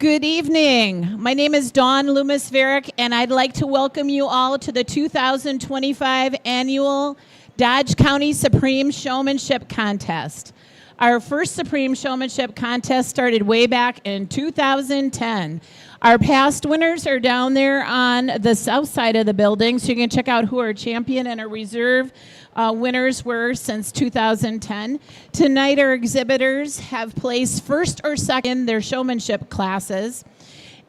Good evening. My name is Dawn Loomis-Varick, and I'd like to welcome you all to the 2025 annual Dodge County Supreme Showmanship Contest. Our first Supreme Showmanship Contest started way back in 2010. Our past winners are down there on the south side of the building, so you can check out who our champion and our reserve winners were since 2010. Tonight, our exhibitors have placed first or second in their showmanship classes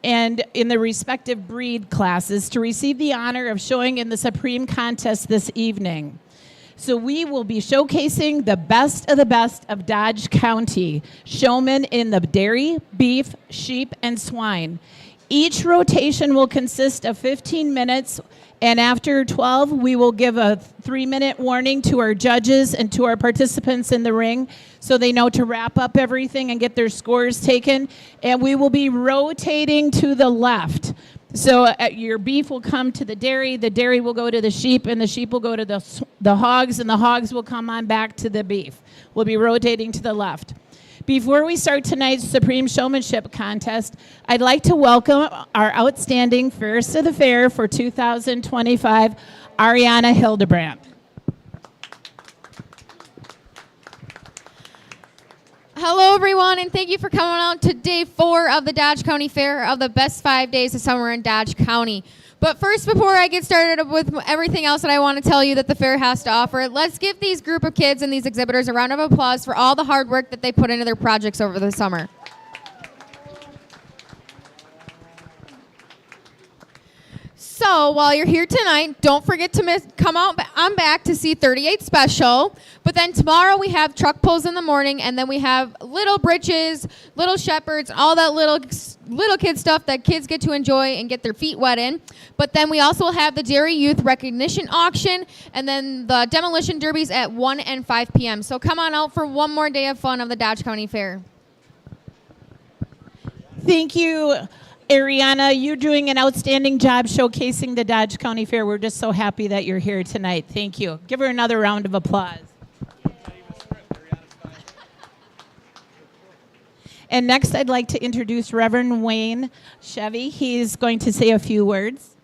and in the respective breed classes to receive the honor of showing in the Supreme Contest this evening. So we will be showcasing the best of Dodge County showmen in the dairy, beef, sheep, and swine. Each rotation will consist of 15 minutes, and after 12, we will give a 3-minute warning to our judges and to our participants in the ring so they know to wrap up everything and get their scores taken. And we will be rotating to the left. So your beef will come to the dairy will go to the sheep, and the sheep will go to the hogs, and the hogs will come on back to the beef. We'll be rotating to the left. Before we start tonight's Supreme Showmanship Contest, I'd like to welcome our outstanding Fairest of the Fair for 2025, Ariana Hildebrandt. Hello, everyone, and thank you for coming out to day 4 of the Dodge County Fair of the best 5 days of summer in Dodge County. But first, before I get started with everything else that I want to tell you that the fair has to offer, let's give these group of kids and these exhibitors a round of applause for all the hard work that they put into their projects over the summer. So while you're here tonight, don't forget to come out on back to see 38 Special. But then tomorrow we have truck pulls in the morning, and then we have little britches, little shepherds, all that little kid stuff that kids get to enjoy and get their feet wet in. But then we also have the Dairy Youth Recognition Auction, and then the Demolition Derbies at 1 and 5 p.m. So come on out for one more day of fun of the Dodge County Fair. Thank you, Ariana. You're doing an outstanding job showcasing the Dodge County Fair. We're just so happy that you're here tonight. Thank you. Give her another round of applause. And next, I'd like to introduce Reverend Wayne Chevy. He's going to say a few words.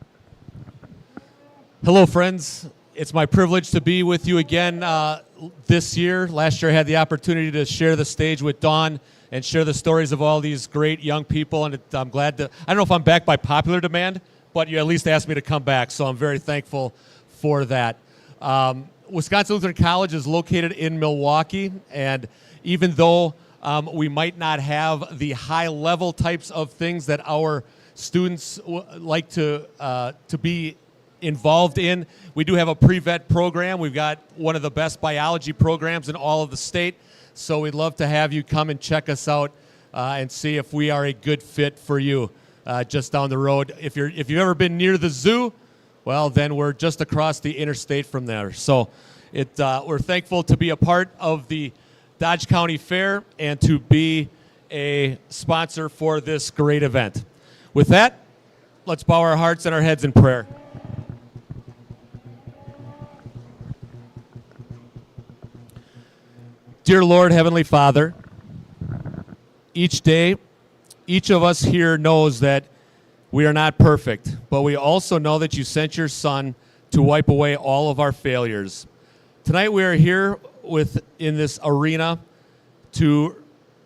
Hello, friends. It's my privilege to be with you again this year. Last year, I had the opportunity to share the stage with Dawn and share the stories of all these great young people. And I'm glad to, I don't know if I'm back by popular demand, but you at least asked me to come back. So I'm very thankful for that. Wisconsin Lutheran College is located in Milwaukee. And even though we might not have the high-level types of things that our students like to be involved in, we do have a pre-vet program. We've got one of the best biology programs in all of the state. So we'd love to have you come and check us out and see if we are a good fit for you just down the road. If you've ever been near the zoo, well, then we're just across the interstate from there. So we're thankful to be a part of the Dodge County Fair and to be a sponsor for this great event. With that, let's bow our hearts and our heads in prayer. Dear Lord, Heavenly Father, each day, each of us here knows that we are not perfect, but we also know that you sent your Son to wipe away all of our failures. Tonight we are here in this arena to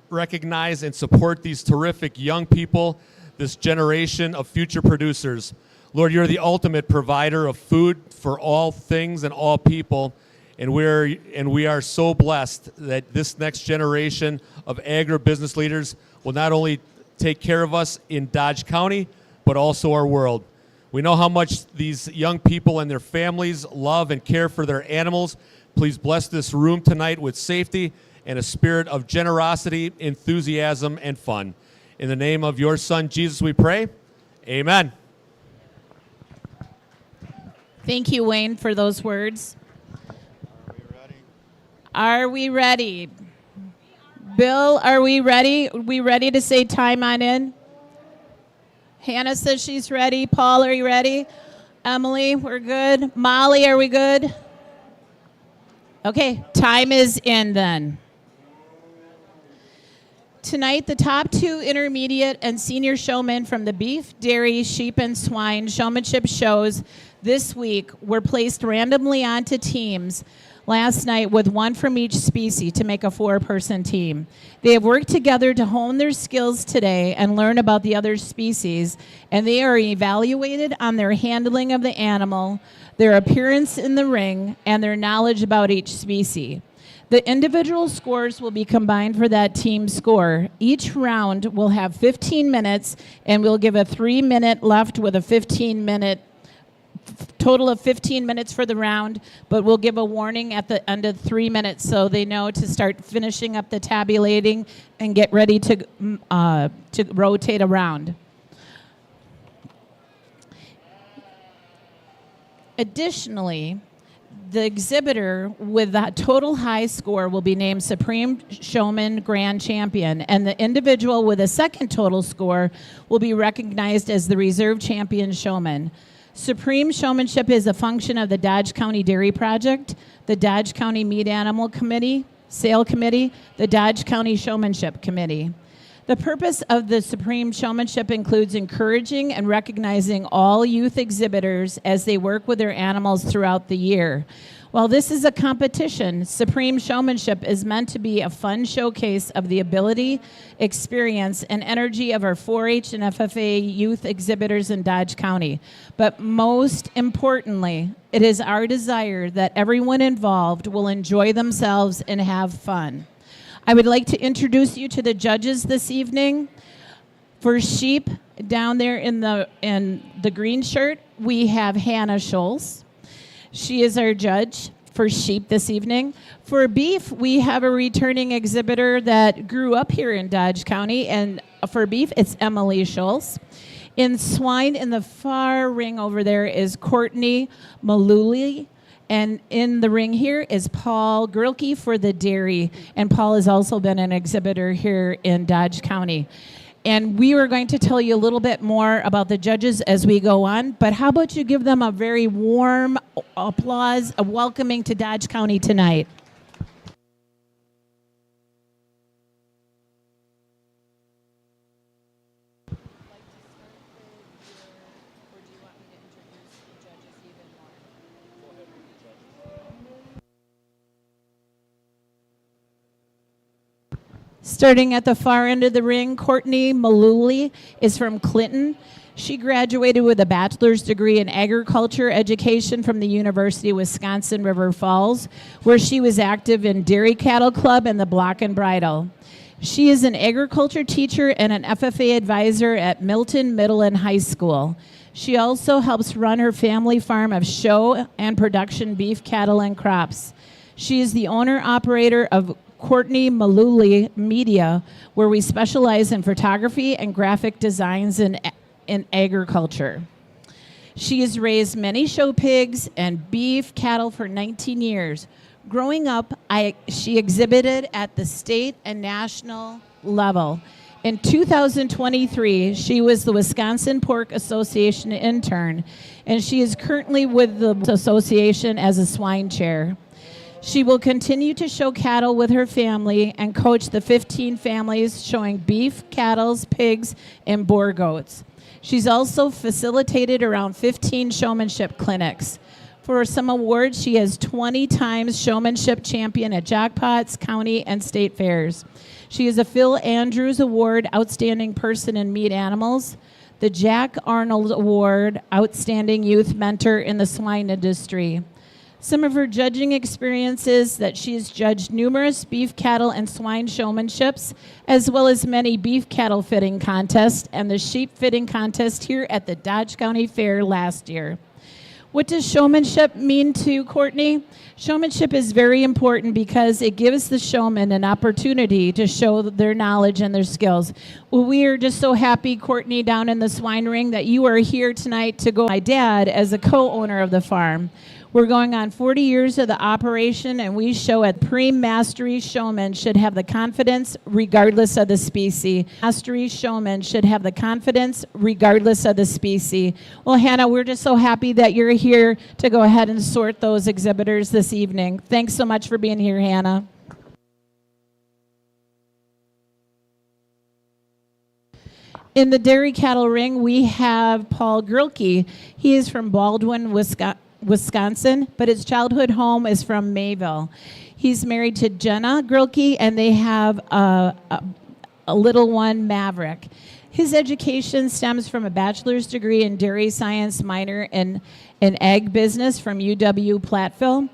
recognize and support these terrific young people, this generation of future producers. Lord, you're the ultimate provider of food for all things and all people. And we are so blessed that this next generation of agribusiness leaders will not only take care of us in Dodge County, but also our world. We know how much these young people and their families love and care for their animals. Please bless this room tonight with safety and a spirit of generosity, enthusiasm, and fun. In the name of your Son, Jesus, we pray. Amen. Thank you, Wayne, for those words. Are we ready? Bill, are we ready? Are we ready to say time on in? Hannah says she's ready. Paul, are you ready? Emily, we're good. Molly, are we good? Okay, time is in then. Tonight, the top 2 intermediate and senior showmen from the beef, dairy, sheep, and swine showmanship shows this week were placed randomly onto teams last night with 1 from each species to make a 4-person team. They have worked together to hone their skills today and learn about the other species, and they are evaluated on their handling of the animal, their appearance in the ring, and their knowledge about each species. The individual scores will be combined for that team score. Each round will have 15 minutes, and we'll give a 3-minute left with a 15-minute total of 15 minutes for the round, but we'll give a warning at the end of 3 minutes so they know to start finishing up the tabulating and get ready to rotate around. Additionally, the exhibitor with the total high score will be named Supreme Showman Grand Champion, and the individual with a second total score will be recognized as the Reserve Champion Showman. Supreme Showmanship is a function of the Dodge County Dairy Project, the Dodge County Meat Animal Committee, Sale Committee, the Dodge County Showmanship Committee. The purpose of the Supreme Showmanship includes encouraging and recognizing all youth exhibitors as they work with their animals throughout the year. While this is a competition, Supreme Showmanship is meant to be a fun showcase of the ability, experience, and energy of our 4-H and FFA youth exhibitors in Dodge County. But most importantly, it is our desire that everyone involved will enjoy themselves and have fun. I would like to introduce you to the judges this evening. For sheep, down there in the green shirt, we have Hannah Schultz. She is our judge for sheep this evening. For beef, we have a returning exhibitor that grew up here in Dodge County, and for beef, it's Emily Schultz. In swine, in the far ring over there is Courtney Maluli. And in the ring here is Paul Grilke for the dairy. And Paul has also been an exhibitor here in Dodge County. And we are going to tell you a little bit more about the judges as we go on. But how about you give them a very warm applause of welcoming to Dodge County tonight. Starting at the far end of the ring, Courtney Maluli is from Clinton. She graduated with a bachelor's degree in agriculture education from the University of Wisconsin River Falls, where she was active in Dairy Cattle Club and the Block and Bridle. She is an agriculture teacher and an FFA advisor at Milton Middle and High School. She also helps run her family farm of show and production beef, cattle, and crops. She is the owner-operator of Courtney Maluli Media, where we specialize in photography and graphic designs in agriculture. She has raised many show pigs and beef cattle for 19 years. Growing up, she exhibited at the state and national level. In 2023, she was the Wisconsin Pork Association intern, and she is currently with the association as a swine chair. She will continue to show cattle with her family and coach the 15 families showing beef, cattle, pigs, and boar goats. She's also facilitated around 15 showmanship clinics. For some awards, she has 20 times showmanship champion at jackpots, county, and state fairs. She is a Phil Andrews Award Outstanding Person in Meat Animals, the Jack Arnold Award Outstanding Youth Mentor in the Swine Industry. Some of her judging experiences that she has judged numerous beef, cattle, and swine showmanships, as well as many beef cattle fitting contests and the sheep fitting contest here at the Dodge County Fair last year. What does showmanship mean to Courtney? Showmanship is very important because it gives the showman an opportunity to show their knowledge and their skills. Well, we are just so happy, Courtney, down in the swine ring, that you are here tonight to go. My dad, as a co-owner of the farm, we're going on 40 years of the operation, and we show at Pre-Mastery Showman should have the confidence regardless of the species. Mastery Showman should have the confidence regardless of the species. Well, Hannah, we're just so happy that you're here to go ahead and sort those exhibitors this evening. Thanks so much for being here, Hannah. In the dairy cattle ring, we have Paul Grilke. He is from Baldwin, Wisconsin, but his childhood home is from Mayville. He's married to Jenna Grilke, and they have a little one, Maverick. His education stems from a bachelor's degree in dairy science, minor in ag business from UW-Platteville.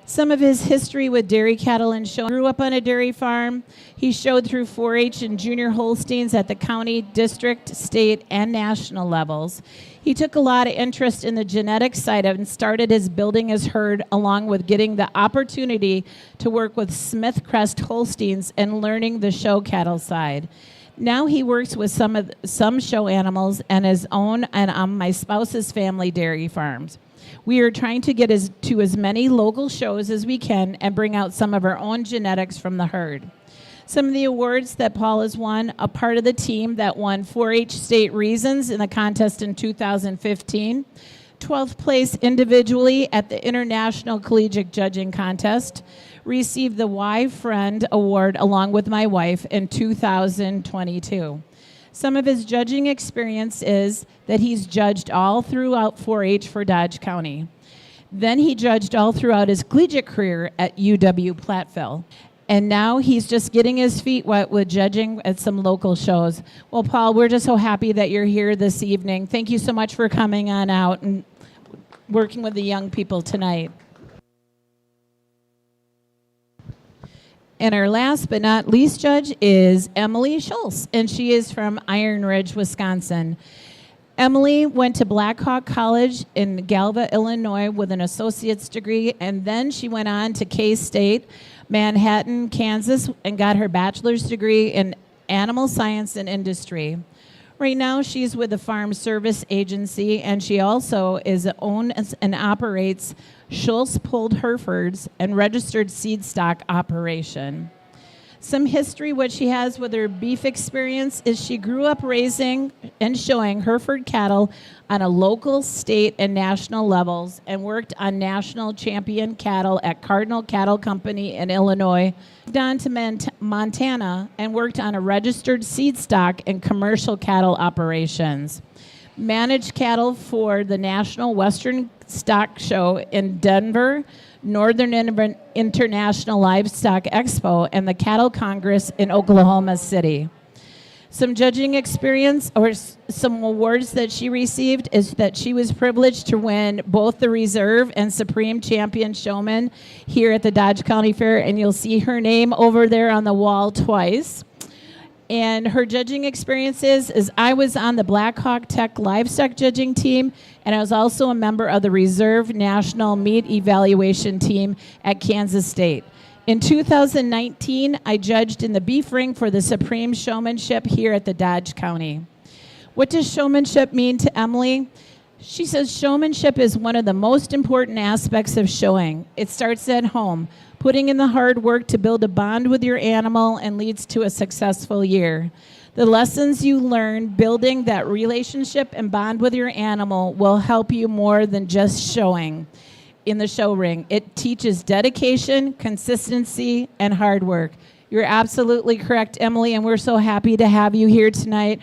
Some of his history with dairy cattle and show. Grew up on a dairy farm. He showed through 4-H and junior Holsteins at the county, district, state, and national levels. He took a lot of interest in the genetic side of it and started his building his herd, along with getting the opportunity to work with Smith Crest Holsteins and learning the show cattle side. Now he works with some show animals and his own and my spouse's family dairy farms. We are trying to get to as many local shows as we can and bring out some of our own genetics from the herd. Some of the awards that Paul has won: a part of the team that won 4-H state reasons in the contest in 2015, 12th place individually at the International Collegiate Judging Contest, received the Y Friend Award along with my wife in 2022. Some of his judging experience is that he's judged all throughout 4-H for Dodge County. Then he judged all throughout his collegiate career at UW-Platteville. And now he's just getting his feet wet with judging at some local shows. Well, Paul, we're just so happy that you're here this evening. Thank you so much for coming on out and working with the young people tonight. And our last but not least judge is Emily Schultz, and she is from Iron Ridge, Wisconsin. Emily went to Blackhawk College in Galva, Illinois with an associate's degree, and then she went on to K-State, Manhattan, Kansas, and got her bachelor's degree in animal science and industry. Right now, she's with the Farm Service Agency, and she also owns and operates Schultz Pulled Herefords and registered seed stock operation. Some history what she has with her beef experience is she grew up raising and showing Hereford cattle on a local, state, and national levels, and worked on national champion cattle at Cardinal Cattle Company in Illinois. Down to Montana and worked on a registered seed stock and commercial cattle operations. Managed cattle for the National Western Stock Show in Denver, Northern International Livestock Expo, and the Cattle Congress in Oklahoma City. Some judging experience or some awards that she received is that she was privileged to win both the Reserve and Supreme Champion Showman here at the Dodge County Fair, and you'll see her name over there on the wall twice. And her judging experiences is I was on the Blackhawk Tech livestock judging team, and I was also a member of the Reserve National Meat Evaluation Team at Kansas State. In 2019, I judged in the beef ring for the Supreme Showmanship here at the Dodge County. What does showmanship mean to Emily? She says showmanship is one of the most important aspects of showing. It starts at home, putting in the hard work to build a bond with your animal and leads to a successful year. The lessons you learn building that relationship and bond with your animal will help you more than just showing in the show ring. It teaches dedication, consistency, and hard work. You're absolutely correct, Emily, and we're so happy to have you here tonight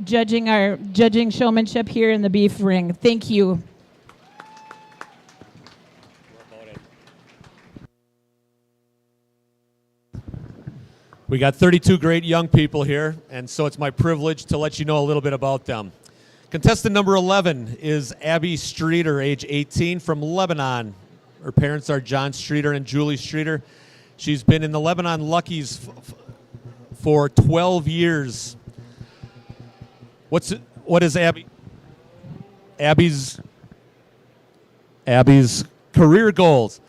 judging showmanship here in the beef ring. Thank you. We got 32 great young people here, and so it's my privilege to let you know a little bit about them. Contestant number 11 is Abby Streeter, age 18, from Lebanon. Her parents are John Streeter and Julie Streeter. She's been in the Lebanon Luckies for 12 years. What is Abby? Abby's career goals.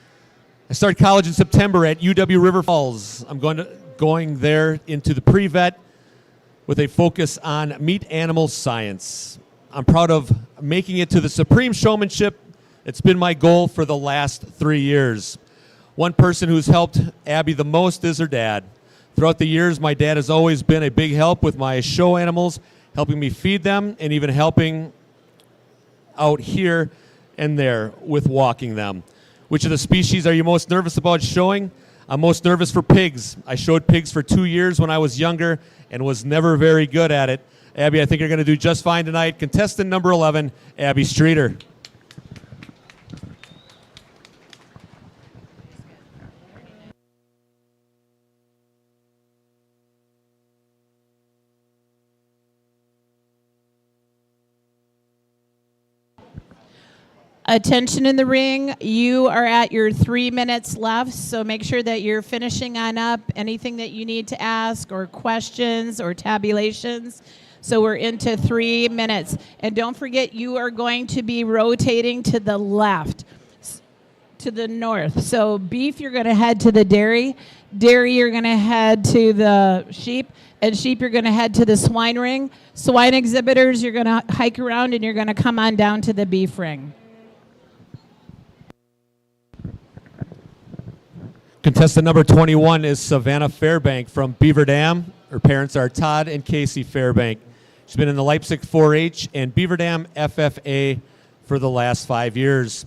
I started college in September at UW River Falls. I'm going there into the pre-vet with a focus on meat animal science. I'm proud of making it to the Supreme Showmanship. It's been my goal for the last 3 years. One person who's helped Abby the most is her dad. Throughout the years, my dad has always been a big help with my show animals, helping me feed them, and even helping out here and there with walking them. Which of the species are you most nervous about showing? I'm most nervous for pigs. I showed pigs for 2 years when I was younger and was never very good at it. Abby, I think you're going to do just fine tonight. Contestant number 11, Abby Streeter. Attention in the ring, you are at your 3 minutes left, so make sure that you're finishing on up anything that you need to ask or questions or tabulations. So we're into 3 minutes. And don't forget, you are going to be rotating to the left, to the north. So beef, you're going to head to the dairy. Dairy, you're going to head to the sheep. And sheep, you're going to head to the swine ring. Swine exhibitors, you're going to hike around and you're going to come on down to the beef ring. Contestant number 21 is Savannah Fairbank from Beaver Dam. Her parents are Todd and Casey Fairbank. She's been in the Leipzig 4-H and Beaver Dam FFA for the last 5 years.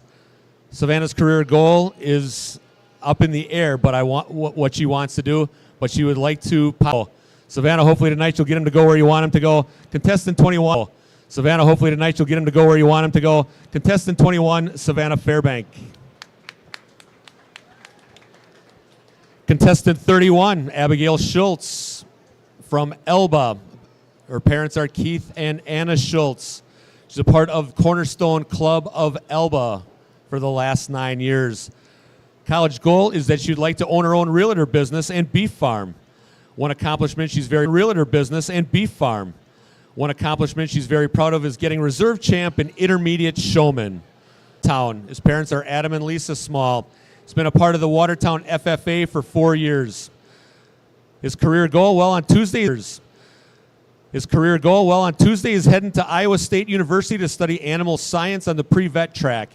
Savannah's career goal is up in the air, but I want what she wants to do, but she would like to power. Savannah, hopefully tonight you'll get him to go where you want him to go. Contestant 21. Savannah, hopefully tonight you'll get him to go where you want him to go. Contestant 21, Savannah Fairbank. Contestant 31, Abigail Schultz from Elba. Her parents are Keith and Anna Schultz. She's a part of Cornerstone Club of Elba for the last 9 years. College goal is that she'd like to own her own realtor business and beef farm. One accomplishment she's very realtor business and beef farm. One accomplishment she's very proud of is getting reserve champ and intermediate showman. Town. His parents are Adam and Lisa Small. He's been a part of the Watertown FFA for 4 years. His career goal, on Tuesday is heading to Iowa State University to study animal science on the pre-vet track.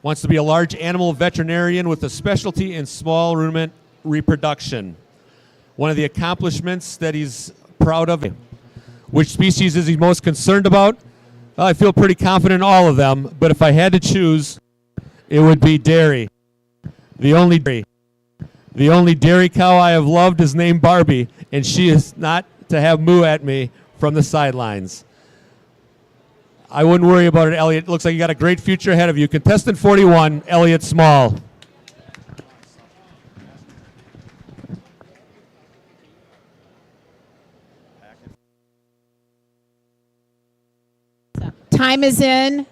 Wants to be a large animal veterinarian with a specialty in small ruminant reproduction. One of the accomplishments that he's proud of. Which species is he most concerned about? Well, I feel pretty confident in all of them, but if I had to choose, it would be dairy. The only dairy cow I have loved is named Barbie, and she is not to have moo at me from the sidelines. I wouldn't worry about it, Elliot. It looks like you got a great future ahead of you. Contestant 41, Elliot Small. Time is in.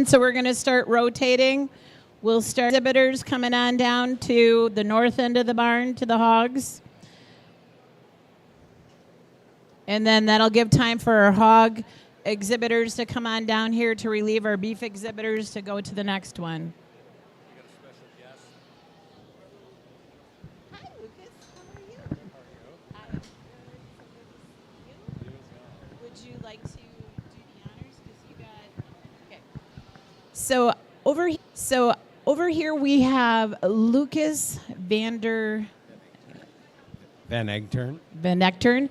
So we're going to start rotating. We'll start exhibitors coming on down to the north end of the barn to the hogs. And then that'll give time for our hog exhibitors to come on down here to relieve our beef exhibitors to go to the next one. Hi, Lucas. How are you? Would you like to do the honors? Because you got... Okay. So over here we have Lucas Van Echtern,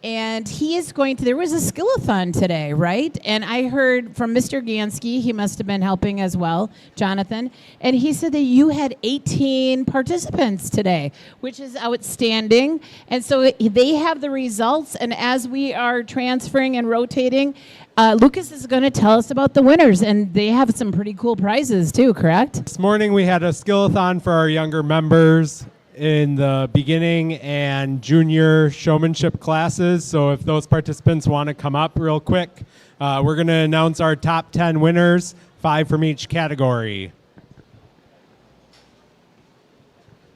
and he is going to, there was a skill-a-thon today, right? And I heard from Mr. Gansky, he must have been helping as well, Jonathan, and he said that you had 18 participants today, which is outstanding. And so they have the results, and as we are transferring and rotating, Lucas is going to tell us about the winners, and they have some pretty cool prizes too, correct? This morning we had a skill-a-thon for our younger members in the beginning and junior showmanship classes. So if those participants want to come up real quick, we're going to announce our top 10 winners, 5 from each category.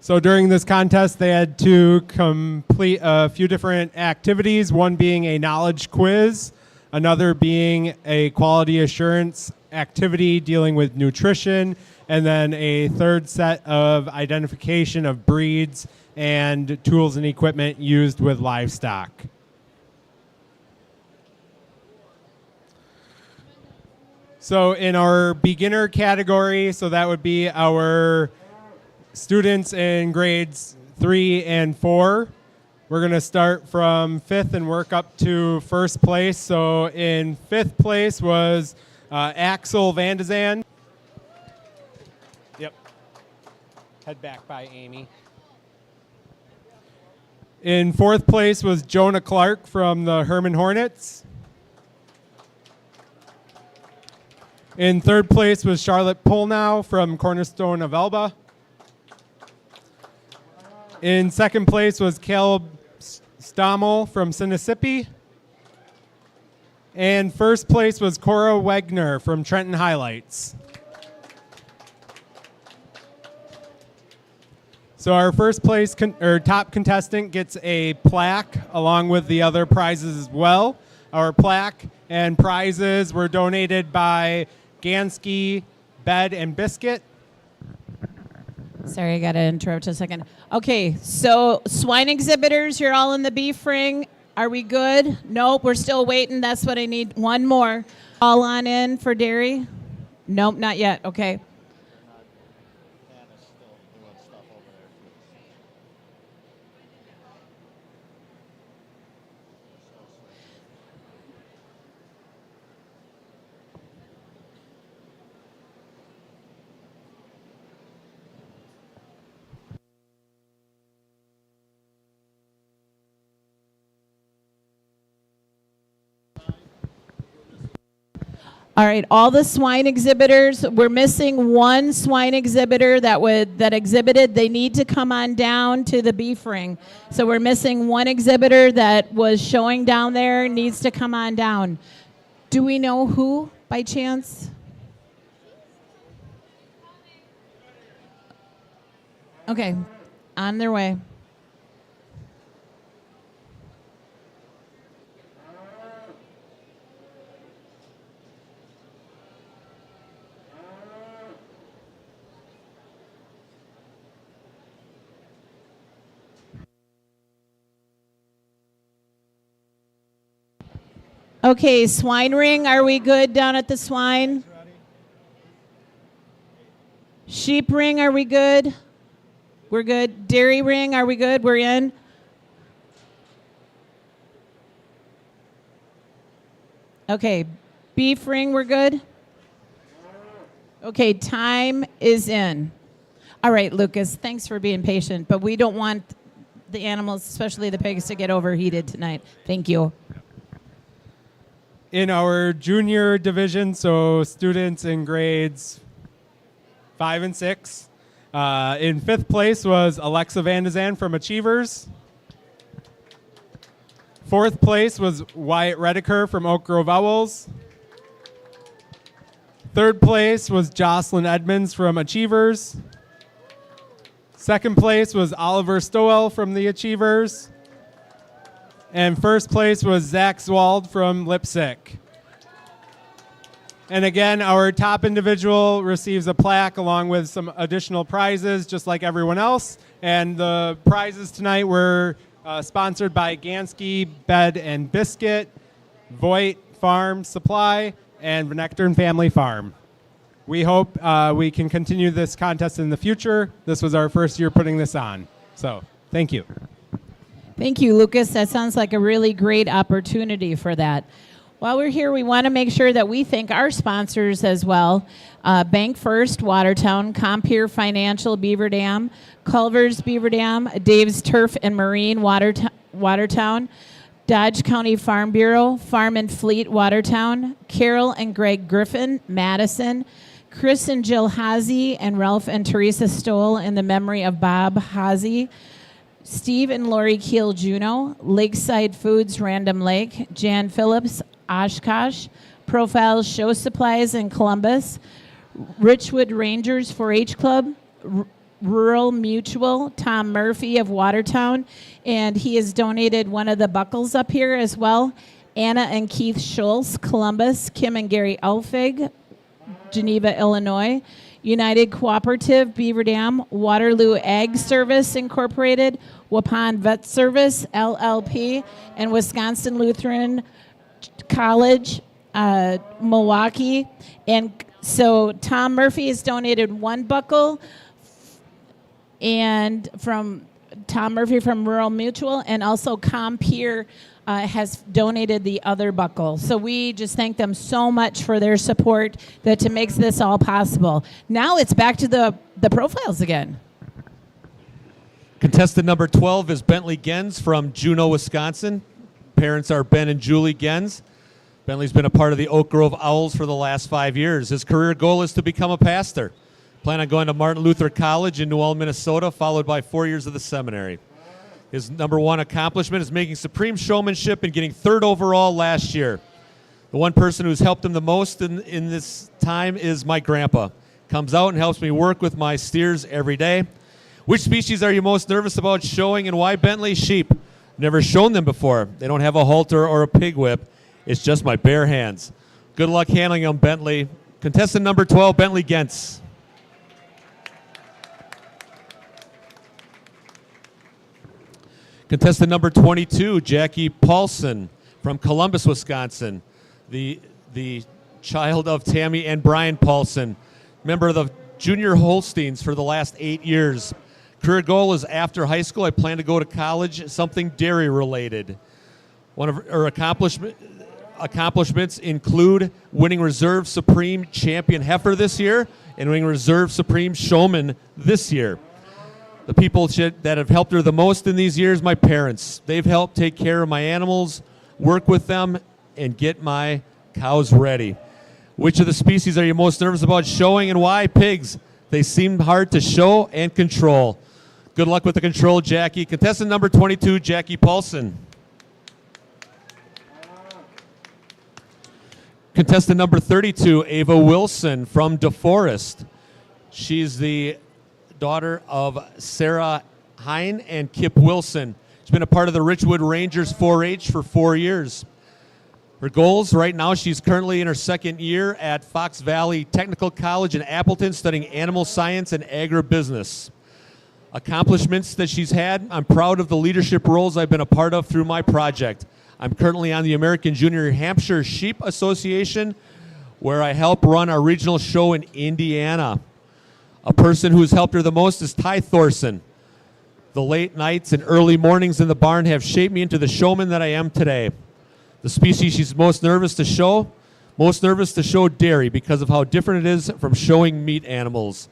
So during this contest, they had to complete a few different activities, one being a knowledge quiz, another being a quality assurance activity dealing with nutrition, and then a third set of identification of breeds and tools and equipment used with livestock. So in our beginner category, so that would be our students in grades 3 and 4. We're going to start from 5th and work up to 1st place. So in 5th place was Axel Vandezan. Yep. Head back by Amy. In fourth place was Jonah Clark from the Herman Hornets. In third place was Charlotte Polnow from Cornerstone of Elba. In second place was Caleb Stommel from Sinisippi. And first place was Cora Wegner from Trenton Highlights. So our first place top contestant gets a plaque along with the other prizes as well. Our plaque and prizes were donated by Gansky Bed and Biscuit. Sorry, I got to interrupt a second. Okay, so swine exhibitors, you're all in the beef ring. Are we good? Nope, we're still waiting. That's what I need. One more. All on in for dairy? Nope, not yet. Okay. All right, all the swine exhibitors, we're missing one swine exhibitor that exhibited. They need to come on down to the beef ring. So we're missing one exhibitor that was showing down there, needs to come on down. Do we know who by chance? Okay, on their way. Okay, swine ring, are we good down at the swine? Sheep ring, are we good? We're good. Dairy ring, are we good? We're in. Okay, beef ring, we're good? Okay, time is in. All right, Lucas, thanks for being patient, but we don't want the animals, especially the pigs, to get overheated tonight. Thank you. In our junior division, so students in grades 5 and 6, in fifth place was Alexa Van de Zan from Achievers. Fourth place was Wyatt Rediker from Oak Grove Owls. Third place was Jocelyn Edmonds from Achievers. Second place was Oliver Stowell from the Achievers. And first place was Zach Zwald from Lipsick. And again, our top individual receives a plaque along with some additional prizes, just like everyone else. And the prizes tonight were sponsored by Gansky Bed and Biscuit, Voight Farm Supply, and Nectarine Family Farm. We hope we can continue this contest in the future. This was our first year putting this on. So, thank you. Thank you, Lucas. That sounds like a really great opportunity for that. While we're here, we want to make sure that we thank our sponsors as well. Bank First, Watertown, Compeer Financial, Beaver Dam, Culver's, Beaver Dam, Dave's Turf and Marine, Watertown, Dodge County Farm Bureau, Farm and Fleet, Watertown, Carol and Greg Griffin, Madison, Chris and Jill Hazy, and Ralph and Teresa Stoll in the memory of Bob Hazy, Steve and Lori Keel Juneau, Lakeside Foods, Random Lake, Jan Phillips, Oshkosh, Profiles Show Supplies in Columbus, Richwood Rangers 4-H Club, Rural Mutual, Tom Murphy of Watertown, and he has donated one of the buckles up here as well. Anna and Keith Schultz, Columbus, Kim and Gary Elfig, Geneva, Illinois, United Cooperative, Beaver Dam, Waterloo Ag Service Incorporated, Waupun Vet Service, LLP, and Wisconsin Lutheran College, Milwaukee. And so Tom Murphy has donated one buckle, and from Tom Murphy from Rural Mutual, and also Compeer has donated the other buckle. So we just thank them so much for their support that makes this all possible. Now it's back to the profiles again. Contestant number 12 is Bentley Gens from Juneau, Wisconsin. Parents are Ben and Julie Gens. Bentley's been a part of the Oak Grove Owls for the last 5 years. His career goal is to become a pastor. Plan on going to Martin Luther College in New Ulm, Minnesota, followed by 4 years of the seminary. His number one accomplishment is making supreme showmanship and getting 3rd overall last year. The one person who's helped him the most in this time is my grandpa. Comes out and helps me work with my steers every day. Which species are you most nervous about showing, and why? Bentley? Sheep. Never shown them before. They don't have a halter or a pig whip. It's just my bare hands. Good luck handling them, Bentley. Contestant number 12, Bentley Gens. Contestant number 22, Jackie Paulson from Columbus, Wisconsin. The child of Tammy and Brian Paulson. Member of the Junior Holsteins for the last 8 years. Career goal is after high school, I plan to go to college, something dairy related. One of her accomplishments include winning Reserve Supreme Champion Heifer this year and winning Reserve Supreme Showman this year. The people that have helped her the most in these years, my parents. They've helped take care of my animals, work with them, and get my cows ready. Which of the species are you most nervous about showing, and why? Pigs. They seem hard to show and control. Good luck with the control, Jackie. Contestant number 22, Jackie Paulson. Contestant number 32, Ava Wilson from DeForest. She's the daughter of Sarah Hine and Kip Wilson. She's been a part of the Richwood Rangers 4-H for 4 years. Her goals right now, she's currently in her 2nd year at Fox Valley Technical College in Appleton studying animal science and agribusiness. Accomplishments that she's had, I'm proud of the leadership roles I've been a part of through my project. I'm currently on the American Junior Hampshire Sheep Association, where I help run our regional show in Indiana. A person who's helped her the most is Ty Thorson. The late nights and early mornings in the barn have shaped me into the showman that I am today. The species she's most nervous to show dairy because of how different it is from showing meat animals.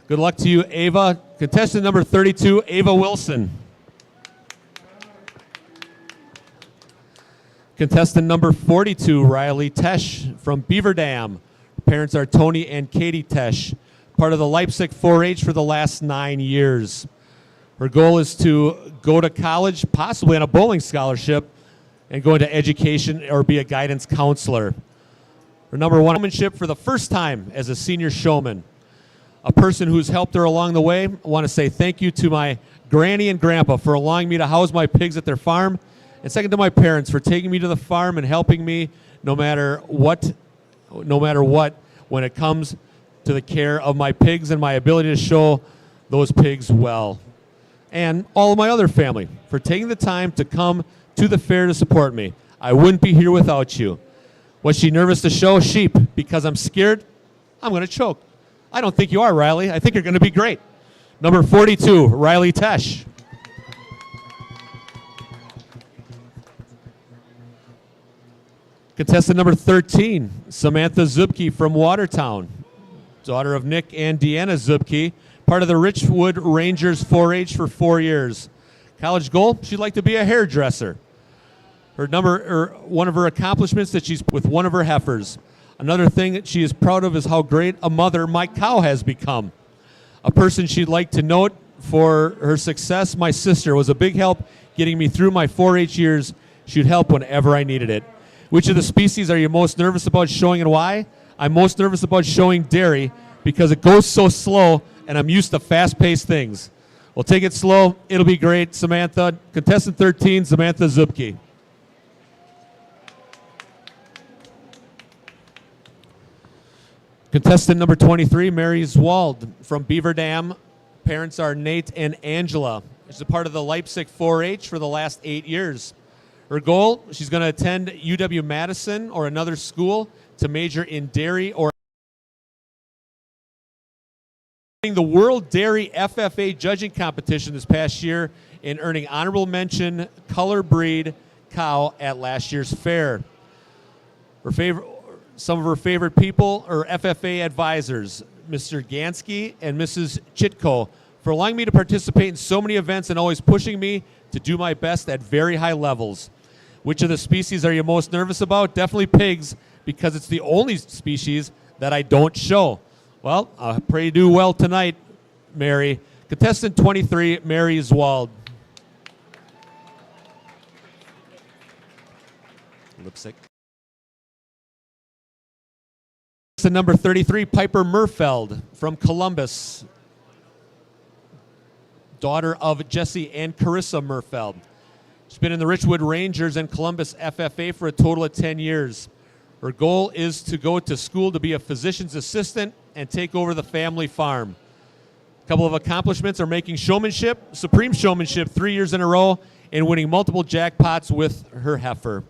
Good luck to you, Ava. Contestant number 32, Ava Wilson. Contestant number 42, Riley Tesh from Beaver Dam. Parents are Tony and Katie Tesh, part of the Leipzig 4-H for the last 9 years. Her goal is to go to college, possibly on a bowling scholarship, and go into education or be a guidance counselor. Her number one showmanship for the first time as a senior showman. A person who's helped her along the way. I want to say thank you to my granny and grandpa for allowing me to house my pigs at their farm, and second to my parents for taking me to the farm and helping me no matter what when it comes to the care of my pigs and my ability to show those pigs well. And all of my other family for taking the time to come to the fair to support me. I wouldn't be here without you. Was she nervous to show? Sheep. Because I'm scared, I'm going to choke. I don't think you are, Riley. I think you're going to be great. Number 42, Riley Tesh. Contestant number 13, Samantha Zupke from Watertown. Daughter of Nick and Deanna Zupke, part of the Richwood Rangers 4-H for 4 years. College goal, she'd like to be a hairdresser. One of her accomplishments that she's with one of her heifers. Another thing that she is proud of is how great a mother my cow has become. A person she'd like to note for her success, my sister, was a big help getting me through my 4-H years. She'd help whenever I needed it. Which of the species are you most nervous about showing, and why? I'm most nervous about showing dairy because it goes so slow and I'm used to fast-paced things. We'll take it slow. It'll be great, Samantha. Contestant 13, Samantha Zupke. Contestant number 23, Mary Zwald from Beaver Dam. Parents are Nate and Angela. She's a part of the Leipzig 4-H for the last 8 years. Her goal, she's going to attend UW-Madison or another school to major in dairy or the World Dairy FFA judging competition this past year and earning honorable mention color breed cow at last year's fair. Some of her favorite people are FFA advisors, Mr. Gansky and Mrs. Chitko for allowing me to participate in so many events and always pushing me to do my best at very high levels. Which of the species are you most nervous about? Definitely pigs, because it's the only species that I don't show. Well, I pray you do well tonight, Mary. Contestant 23, Mary Zwald. Lipstick. Contestant number 33, Piper Murfeld from Columbus. Daughter of Jesse and Carissa Murfeld. She's been in the Richwood Rangers and Columbus FFA for a total of 10 years. Her goal is to go to school to be a physician's assistant and take over the family farm. A couple of accomplishments are making Showmanship, Supreme Showmanship 3 years in a row, and winning multiple jackpots with her heifer.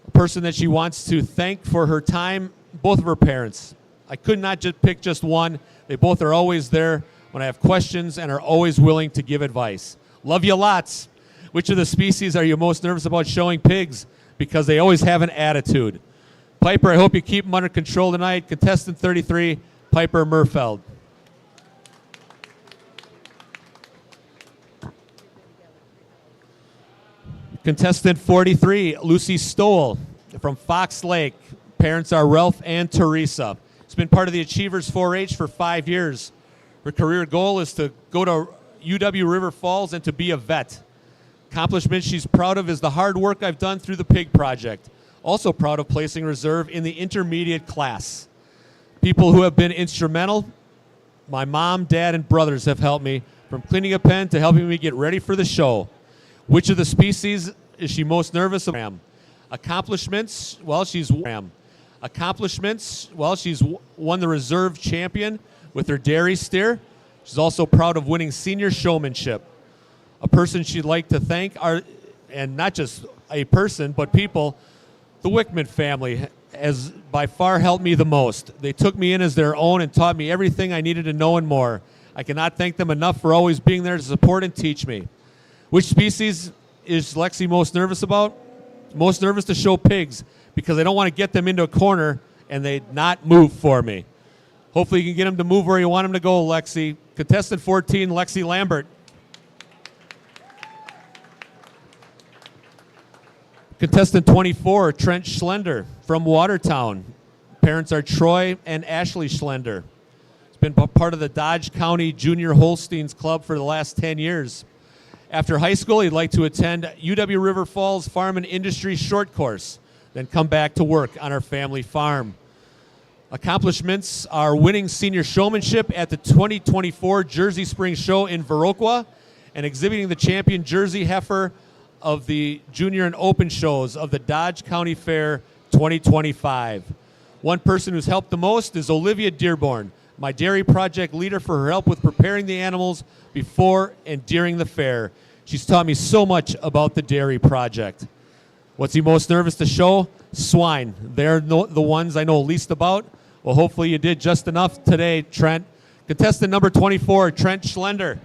A person that she wants to thank for her time, both of her parents. I could not just pick just one. They both are always there when I have questions and are always willing to give advice. Love you lots. Which of the species are you most nervous about showing? Pigs, because they always have an attitude. Piper, I hope you keep them under control tonight. Contestant 33, Piper Murfeld. Contestant 43, Lucy Stoll from Fox Lake. Parents are Ralph and Teresa. She's been part of the Achievers 4-H for 5 years. Her career goal is to go to UW River Falls and to be a vet. Accomplishment she's proud of is the hard work I've done through the Pig Project. Also proud of placing reserve in the intermediate class. People who have been instrumental, my mom, dad, and brothers have helped me, from cleaning a pen to helping me get ready for the show. Which of the species is she most nervous about? Accomplishments, well, she's won the reserve champion with her dairy steer. She's also proud of winning senior showmanship. A person she'd like to thank are, and not just a person, but people, the Wickman family has by far helped me the most. They took me in as their own and taught me everything I needed to know and more. I cannot thank them enough for always being there to support and teach me. Which species is Lexi most nervous about? Most nervous to show pigs, because I don't want to get them into a corner and they not move for me. Hopefully you can get them to move where you want them to go, Lexi. Contestant 14, Lexi Lambert. Contestant 24, Trent Schlender from Watertown. Parents are Troy and Ashley Schlender. He's been part of the Dodge County Junior Holsteins Club for the last 10 years. After high school, he'd like to attend UW River Falls Farm and Industry Short Course, then come back to work on our family farm. Accomplishments are winning senior showmanship at the 2024 Jersey Spring Show in Viroqua and exhibiting the champion Jersey heifer of the junior and open shows of the Dodge County Fair 2025. One person who's helped the most is Olivia Dearborn, my dairy project leader, for her help with preparing the animals before and during the fair. She's taught me so much about the dairy project. What's he most nervous to show? Swine. They're the ones I know least about. Well, hopefully you did just enough today, Trent. Contestant number 24, Trent Schlender.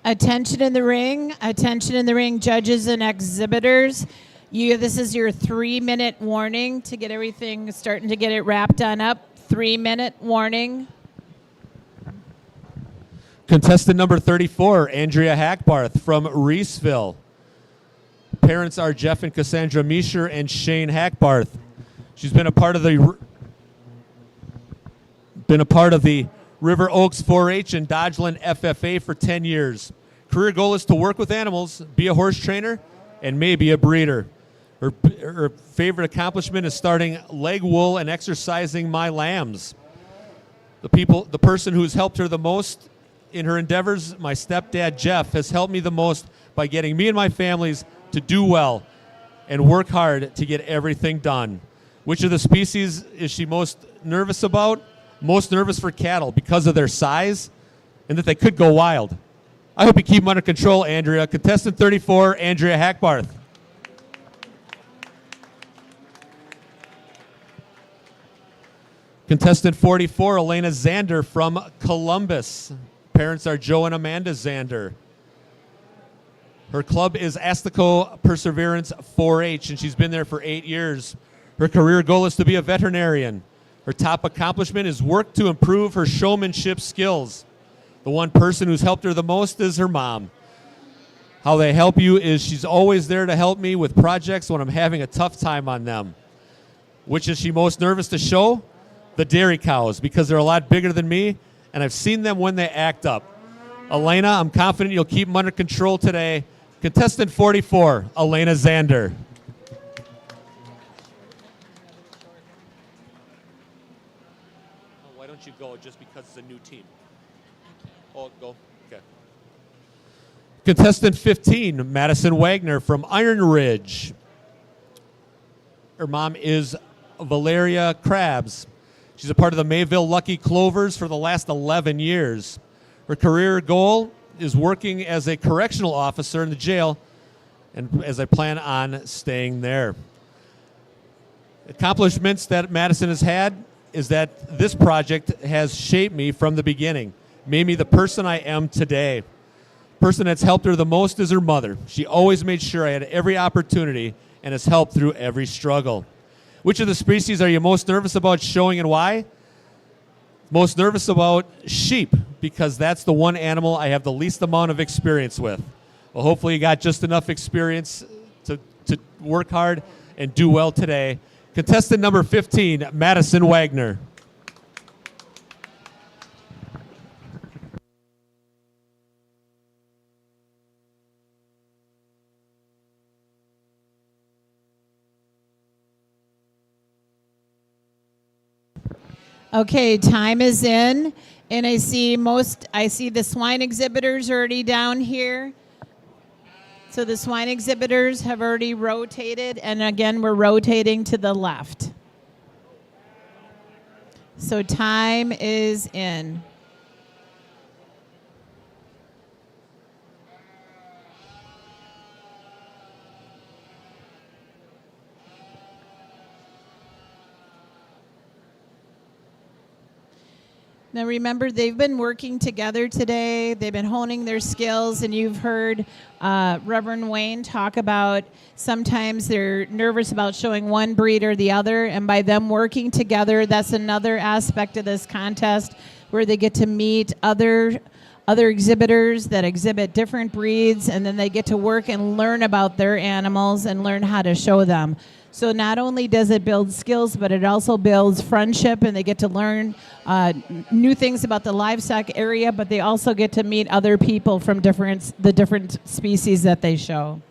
Attention in the ring, judges and exhibitors. This is your 3-minute warning to get everything starting to get it wrapped on up. 3-minute warning. Contestant number 34, Andrea Hackbarth from Reeseville. Parents are Jeff and Cassandra Misher and Shane Hackbarth. She's been a part of the River Oaks 4-H and Dodgeland FFA for 10 years. Career goal is to work with animals, be a horse trainer, and maybe a breeder. Her favorite accomplishment is starting leg wool and exercising my lambs. The person who's helped her the most in her endeavors, my stepdad Jeff, has helped me the most by getting me and my families to do well and work hard to get everything done. Which of the species is she most nervous about? Most nervous for cattle because of their size and that they could go wild. I hope you keep them under control, Andrea. Contestant 34, Andrea Hackbarth. Contestant 44, Elena Zander from Columbus. Parents are Joe and Amanda Zander. Her club is Astico Perseverance 4-H, and she's been there for 8 years. Her career goal is to be a veterinarian. Her top accomplishment is work to improve her showmanship skills. The one person who's helped her the most is her mom. How they help you is she's always there to help me with projects when I'm having a tough time on them. Which is she most nervous to show? The dairy cows, because they're a lot bigger than me, and I've seen them when they act up. Elena, I'm confident you'll keep them under control today. Contestant 44, Elena Zander. Why don't you go just because it's a new team? Oh, go. Okay. Contestant 15, Madison Wagner from Iron Ridge. Her mom is Valeria Krabs. She's a part of the Mayville Lucky Clovers for the last 11 years. Her career goal is working as a correctional officer in the jail, and as I plan on staying there. Accomplishments that Madison has had is that this project has shaped me from the beginning, made me the person I am today. Person that's helped her the most is her mother. She always made sure I had every opportunity and has helped through every struggle. Which of the species are you most nervous about showing and why? Most nervous about sheep, because that's the one animal I have the least amount of experience with. Well, hopefully you got just enough experience to work hard and do well today. Contestant number 15, Madison Wagner. Okay, time is in, and I see the swine exhibitors already down here. So the swine exhibitors have already rotated, and again, we're rotating to the left. So time is in. Now remember, they've been working together today. They've been honing their skills, and you've heard Reverend Wayne talk about sometimes they're nervous about showing one breed or the other, and by them working together, that's another aspect of this contest where they get to meet other exhibitors that exhibit different breeds, and then they get to work and learn about their animals and learn how to show them. So not only does it build skills, but it also builds friendship, and they get to learn new things about the livestock area, but they also get to meet other people from the different species that they show.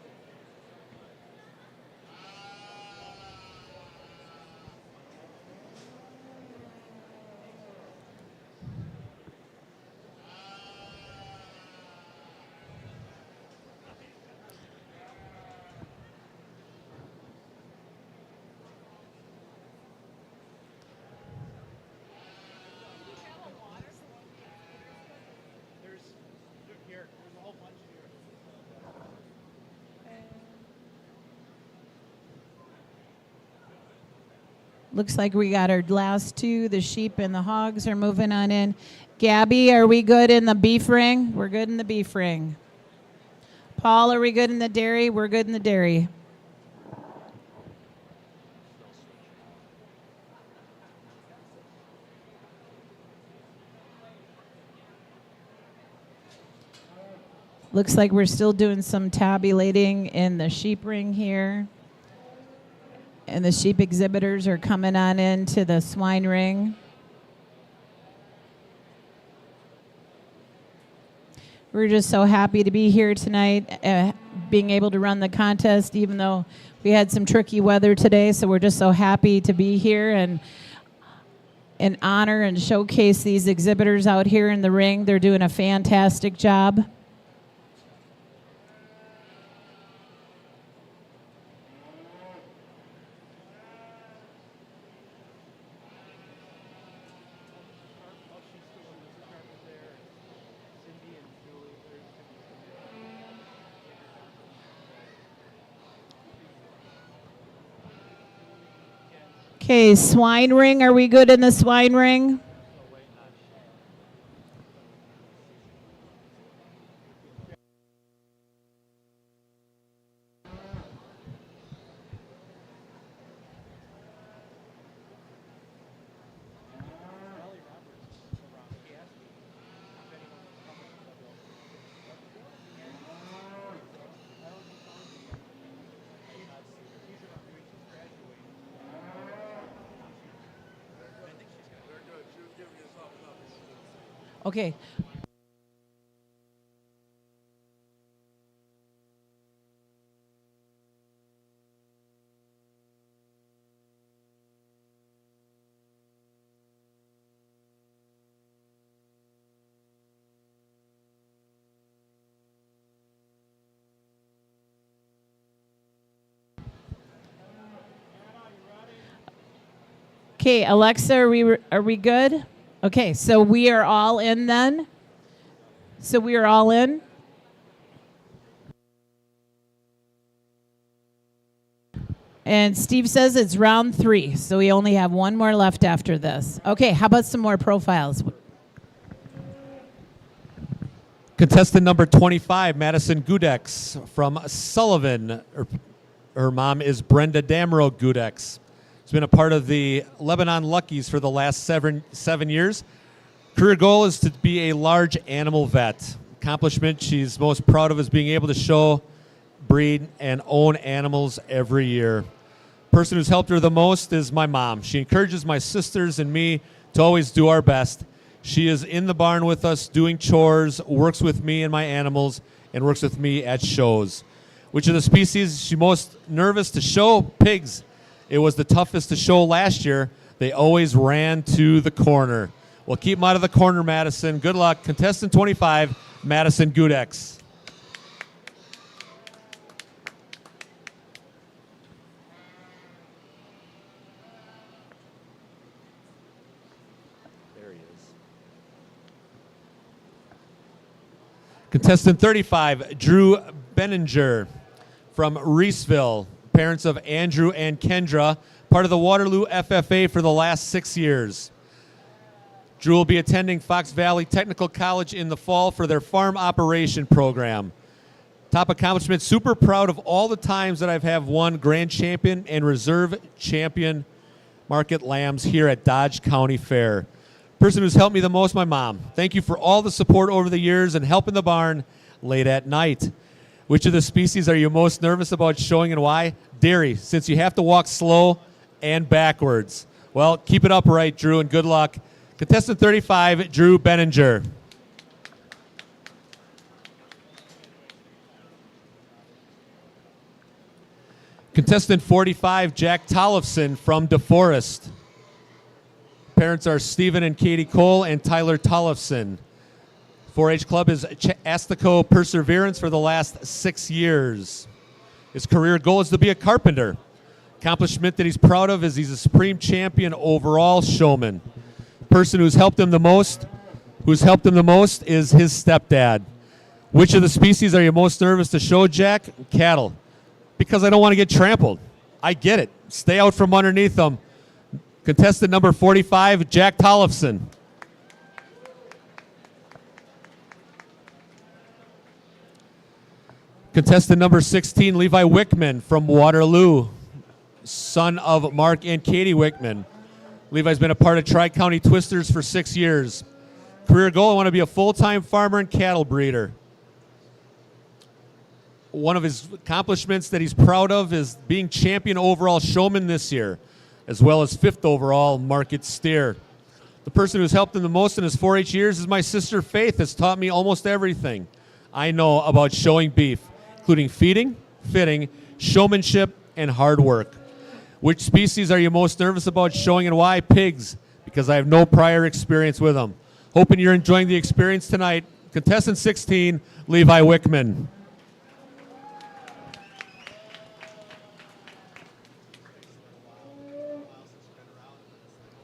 Looks like we got our last two. The sheep and the hogs are moving on in. Gabby, are we good in the beef ring? We're good in the beef ring. Paul, are we good in the dairy? We're good in the dairy. Looks like we're still doing some tabulating in the sheep ring here. And the sheep exhibitors are coming on into the swine ring. We're just so happy to be here tonight, being able to run the contest, even though we had some tricky weather today. So we're just so happy to be here and honor and showcase these exhibitors out here in the ring. They're doing a fantastic job. Okay, swine ring. Are we good in the swine ring? Okay. Okay, Alexa, are we good? Okay, so we are all in then. So we are all in. And Steve says it's round 3, so we only have one more left after this. Okay, how about some more profiles? Contestant number 25, Madison Gudex from Sullivan. Her mom is Brenda Damro Gudex. She's been a part of the Lebanon Luckies for the last seven years. Career goal is to be a large animal vet. Accomplishment she's most proud of is being able to show, breed, and own animals every year. Person who's helped her the most is my mom. She encourages my sisters and me to always do our best. She is in the barn with us doing chores, works with me and my animals, and works with me at shows. Which of the species is she most nervous to show? Pigs. It was the toughest to show last year. They always ran to the corner. Well, keep them out of the corner, Madison. Good luck. Contestant 25, Madison Gudex. There he is. Contestant 35, Drew Benninger from Reeseville. Parents of Andrew and Kendra, part of the Waterloo FFA for the last 6 years. Drew will be attending Fox Valley Technical College in the fall for their farm operation program. Top accomplishment, super proud of all the times that I've have won Grand Champion and Reserve Champion Market Lambs here at Dodge County Fair. Person who's helped me the most, my mom. Thank you for all the support over the years and helping the barn late at night. Which of the species are you most nervous about showing and why? Dairy, since you have to walk slow and backwards. Well, keep it upright, Drew, and good luck. Contestant 35, Drew Benninger. Contestant 45, Jack Tollefson from DeForest. Parents are Stephen and Katie Cole and Tyler Tollefson. 4-H Club is Astico Perseverance for the last 6 years. His career goal is to be a carpenter. Accomplishment that he's proud of is he's a Supreme Champion overall showman. Person who's helped him the most is his stepdad. Which of the species are you most nervous to show, Jack? Cattle. Because I don't want to get trampled. I get it. Stay out from underneath them. Contestant number 45, Jack Tollefson. Contestant number 16, Levi Wickman from Waterloo, son of Mark and Katie Wickman. Levi's been a part of Tri-County Twisters for 6 years. Career goal, I want to be a full-time farmer and cattle breeder. One of his accomplishments that he's proud of is being champion overall showman this year, as well as 5th overall market steer. The person who's helped him the most in his 4-H years is my sister Faith, has taught me almost everything I know about showing beef, including feeding, fitting, showmanship, and hard work. Which species are you most nervous about showing and why? Pigs, because I have no prior experience with them. Hoping you're enjoying the experience tonight. Contestant 16, Levi Wickman.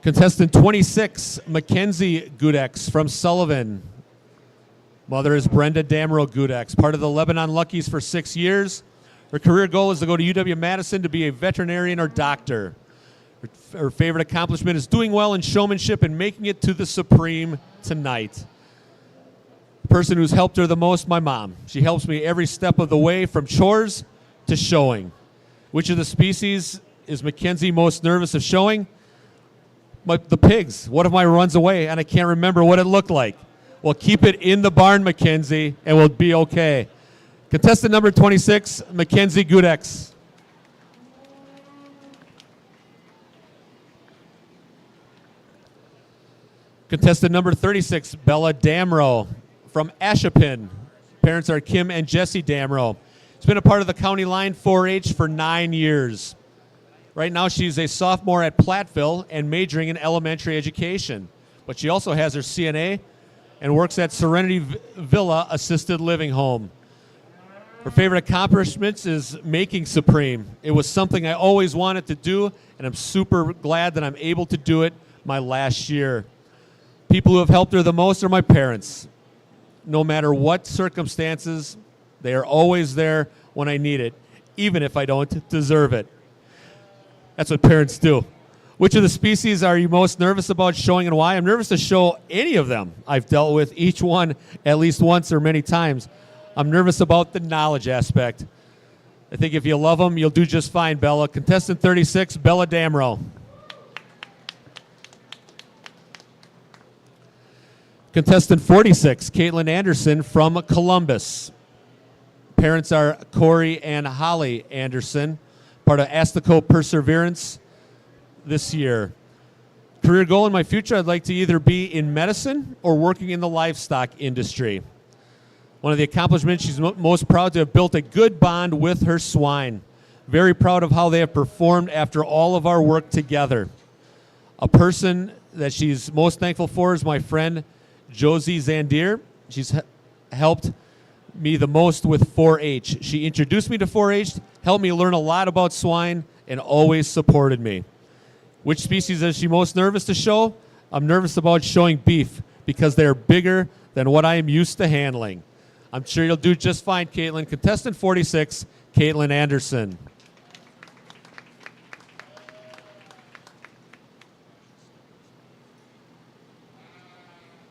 Contestant 26, Mackenzie Gudex from Sullivan. Mother is Brenda Damro Gudex, part of the Lebanon Luckies for 6 years. Her career goal is to go to UW-Madison to be a veterinarian or doctor. Her favorite accomplishment is doing well in showmanship and making it to the Supreme tonight. The person who's helped her the most, my mom. She helps me every step of the way from chores to showing. Which of the species is Mackenzie most nervous of showing? The pigs. One of my runs away, and I can't remember what it looked like. Well, keep it in the barn, Mackenzie, and we'll be okay. Contestant number 26, Mackenzie Gudex. Contestant number 36, Bella Damrow from Ashapin. Parents are Kim and Jesse Damrow. She's been a part of the county line 4-H for 9 years. Right now she's a sophomore at Platteville and majoring in elementary education. But she also has her CNA and works at Serenity Villa Assisted Living Home. Her favorite accomplishments is making Supreme. It was something I always wanted to do, and I'm super glad that I'm able to do it my last year. People who have helped her the most are my parents. No matter what circumstances, they are always there when I need it, even if I don't deserve it. That's what parents do. Which of the species are you most nervous about showing and why? I'm nervous to show any of them. I've dealt with each one at least once or many times. I'm nervous about the knowledge aspect. I think if you love them, you'll do just fine, Bella. Contestant 36, Bella Damrow. Contestant 46, Caitlin Anderson from Columbus. Parents are Corey and Holly Anderson, part of Astico Perseverance this year. Career goal in my future, I'd like to either be in medicine or working in the livestock industry. One of the accomplishments, she's most proud to have built a good bond with her swine. Very proud of how they have performed after all of our work together. A person that she's most thankful for is my friend Josie Zandier. She's helped me the most with 4-H. She introduced me to 4-H, helped me learn a lot about swine, and always supported me. Which species is she most nervous to show? I'm nervous about showing beef because they're bigger than what I am used to handling. I'm sure you'll do just fine, Caitlin. Contestant 46, Caitlin Anderson.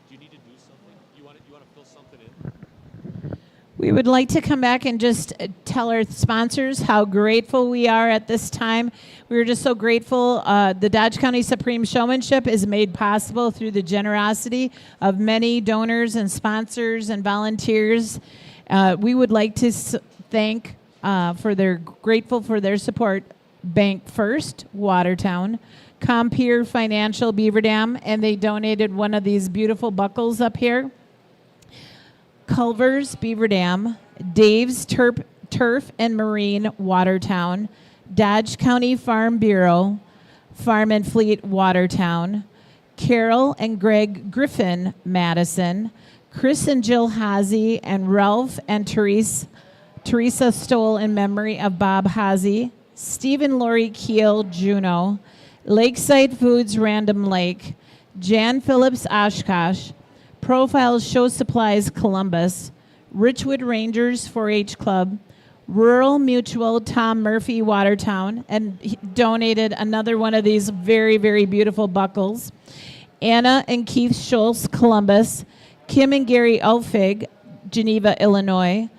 Do you need to do something? You want to fill something in? We would like to come back and just tell our sponsors how grateful we are at this time. We are just so grateful. The Dodge County Supreme Showmanship is made possible through the generosity of many donors and sponsors and volunteers. We would like to thank grateful for their support, Bank First, Watertown, Compeer Financial, Beaver Dam, and they donated one of these beautiful buckles up here. Culver's, Beaver Dam, Dave's Turf and Marine, Watertown, Dodge County Farm Bureau, Farm and Fleet, Watertown, Carol and Greg Griffin, Madison, Chris and Jill Hazy, and Ralph and Teresa Stoll in memory of Bob Hazy, Stephen Laurie Keel, Juneau, Lakeside Foods, Random Lake, Jan Phillips, Oshkosh, Profiles Show Supplies, Columbus, Richwood Rangers 4-H Club, Rural Mutual, Tom Murphy, Watertown, and he donated another one of these very, very beautiful buckles. Anna and Keith Schultz, Columbus, Kim and Gary Elfig, Geneva, Illinois,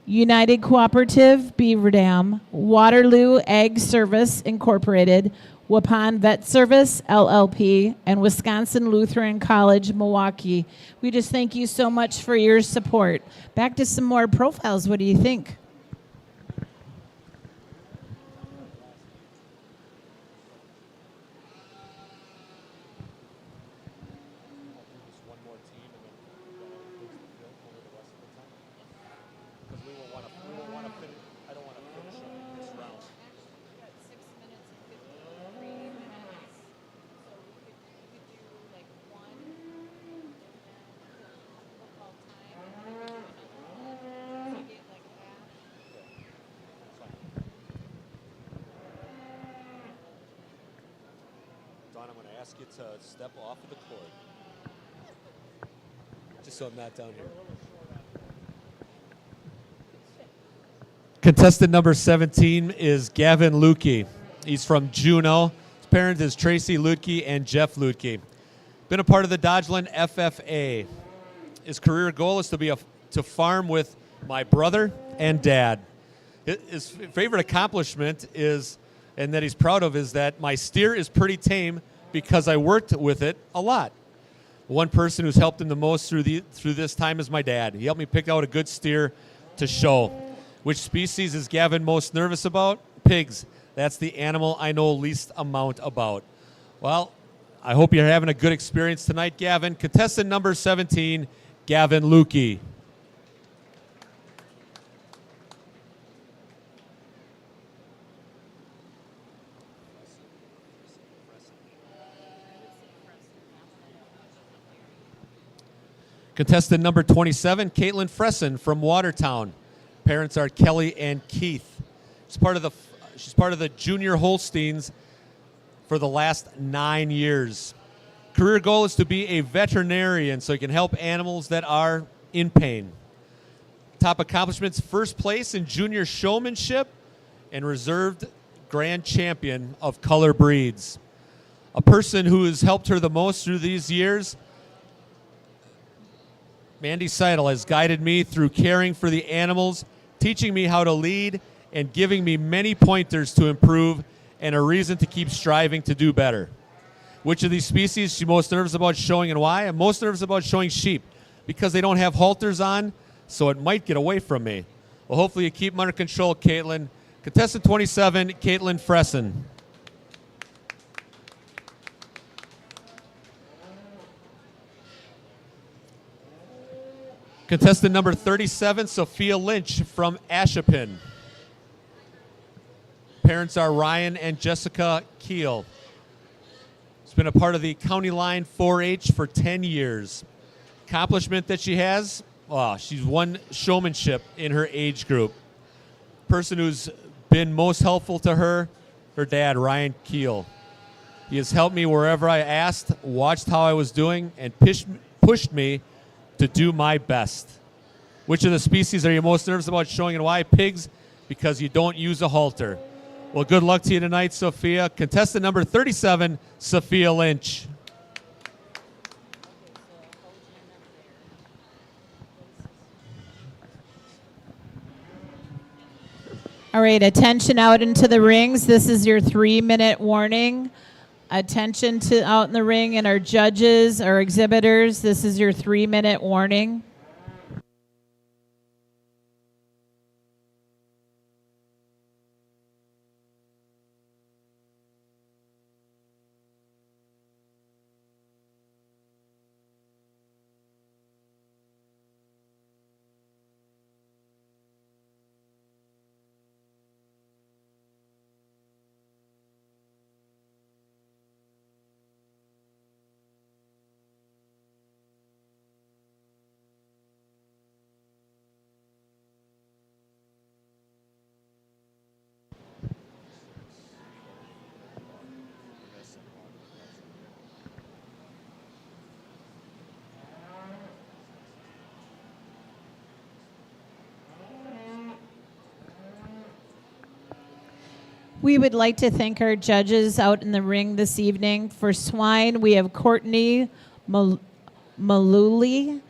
United Cooperative, Beaver Dam, Waterloo Ag Service Incorporated, Waupun Vet Service, LLP, and Wisconsin Lutheran College, Milwaukee. We just thank you so much for your support. Back to some more profiles. What do you think? Dawn, I'm going to ask you to step off of the court. Just so I'm not down here. Contestant number 17 is Gavin Lukey. He's from Juneau. His parents is Tracy Lutke and Jeff Lutke. Been a part of the Dodgeland FFA. His career goal is to farm with my brother and dad. His favorite accomplishment is, and that he's proud of, is that my steer is pretty tame because I worked with it a lot. One person who's helped him the most through this time is my dad. He helped me pick out a good steer to show. Which species is Gavin most nervous about? Pigs. That's the animal I know least amount about. Well, I hope you're having a good experience tonight, Gavin. Contestant number 17, Gavin Lukey. Contestant number 27, Caitlin Fresson from Watertown. Parents are Kelly and Keith. She's part of the Junior Holsteins for the last 9 years. Career goal is to be a veterinarian so you can help animals that are in pain. Top accomplishments: first place in junior showmanship and reserved grand champion of color breeds. A person who has helped her the most through these years, Mandy Seidel, has guided me through caring for the animals, teaching me how to lead, and giving me many pointers to improve and a reason to keep striving to do better. Which of these species is she most nervous about showing and why? I'm most nervous about showing sheep because they don't have halters on, so it might get away from me. Well, hopefully you keep them under control, Caitlin. Contestant 27, Caitlin Fresson. Contestant number 37, Sophia Lynch from Ashapin. Parents are Ryan and Jessica Keel. She's been a part of the County Line 4-H for 10 years. Accomplishment that she has, she's won showmanship in her age group. Person who's been most helpful to her dad, Ryan Keel. He has helped me wherever I asked, watched how I was doing, and pushed me to do my best. Which of the species are you most nervous about showing and why? Pigs, because you don't use a halter. Well, good luck to you tonight, Sophia. Contestant number 37, Sophia Lynch. All right, attention out into the rings. This is your 3-minute warning. Attention to out in the ring and our judges, our exhibitors. This is your 3-minute warning. We would like to thank our judges out in the ring this evening. For swine, we have Courtney Maluli.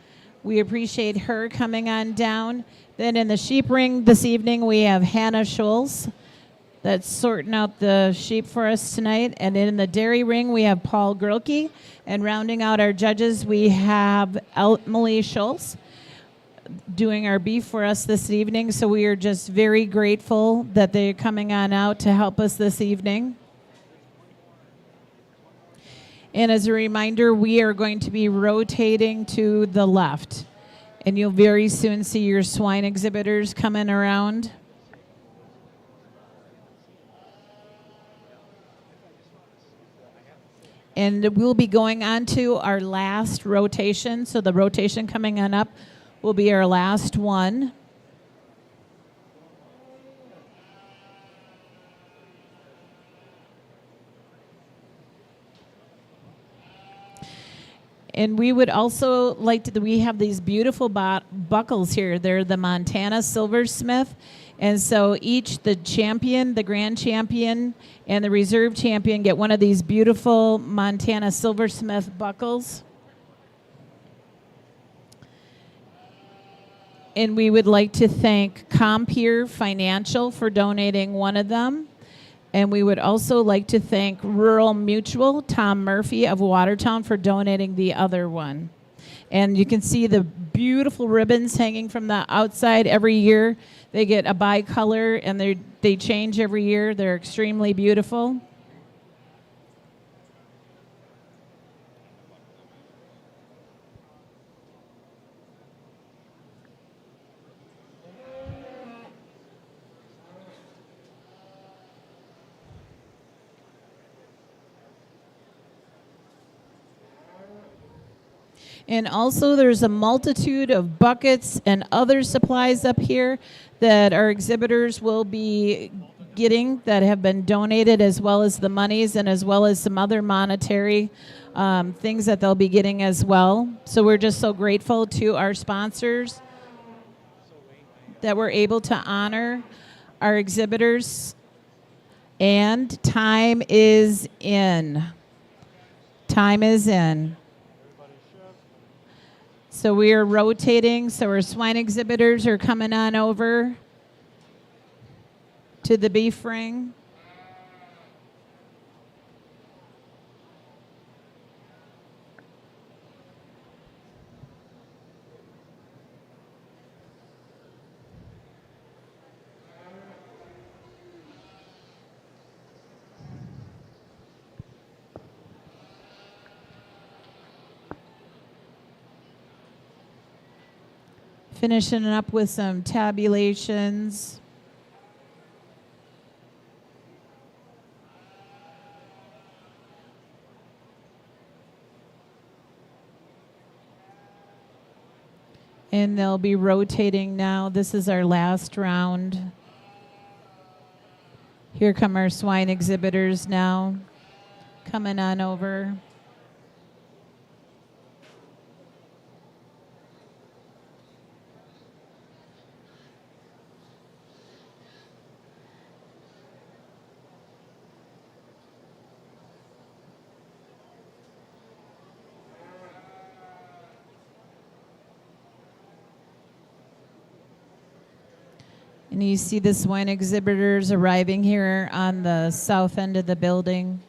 We appreciate her coming on down. Then in the sheep ring this evening, we have Hannah Schulz that's sorting out the sheep for us tonight. And in the dairy ring, we have Paul Grilke. And rounding out our judges, we have Emily Schulz doing our beef for us this evening. So we are just very grateful that they're coming on out to help us this evening. And as a reminder, we are going to be rotating to the left. And you'll very soon see your swine exhibitors coming around. And we'll be going on to our last rotation. So the rotation coming on up will be our last one. And we would also like to, we have these beautiful buckles here. They're the Montana Silversmith. And so each, the champion, the grand champion, and the reserve champion get one of these beautiful Montana Silversmith buckles. And we would like to thank Compeer Financial for donating one of them. And we would also like to thank Rural Mutual, Tom Murphy of Watertown, for donating the other one. And you can see the beautiful ribbons hanging from the outside every year. They get a bicolor, and they change every year. They're extremely beautiful. And also there's a multitude of buckets and other supplies up here that our exhibitors will be getting that have been donated, as well as the monies and as well as some other monetary things that they'll be getting as well. So we're just so grateful to our sponsors that we're able to honor our exhibitors. And time is in. Time is in. So we are rotating. So our swine exhibitors are coming on over to the beef ring. Finishing up with some tabulations. And they'll be rotating now. This is our last round. Here come our swine exhibitors now, coming on over. And you see the swine exhibitors arriving here on the south end of the building.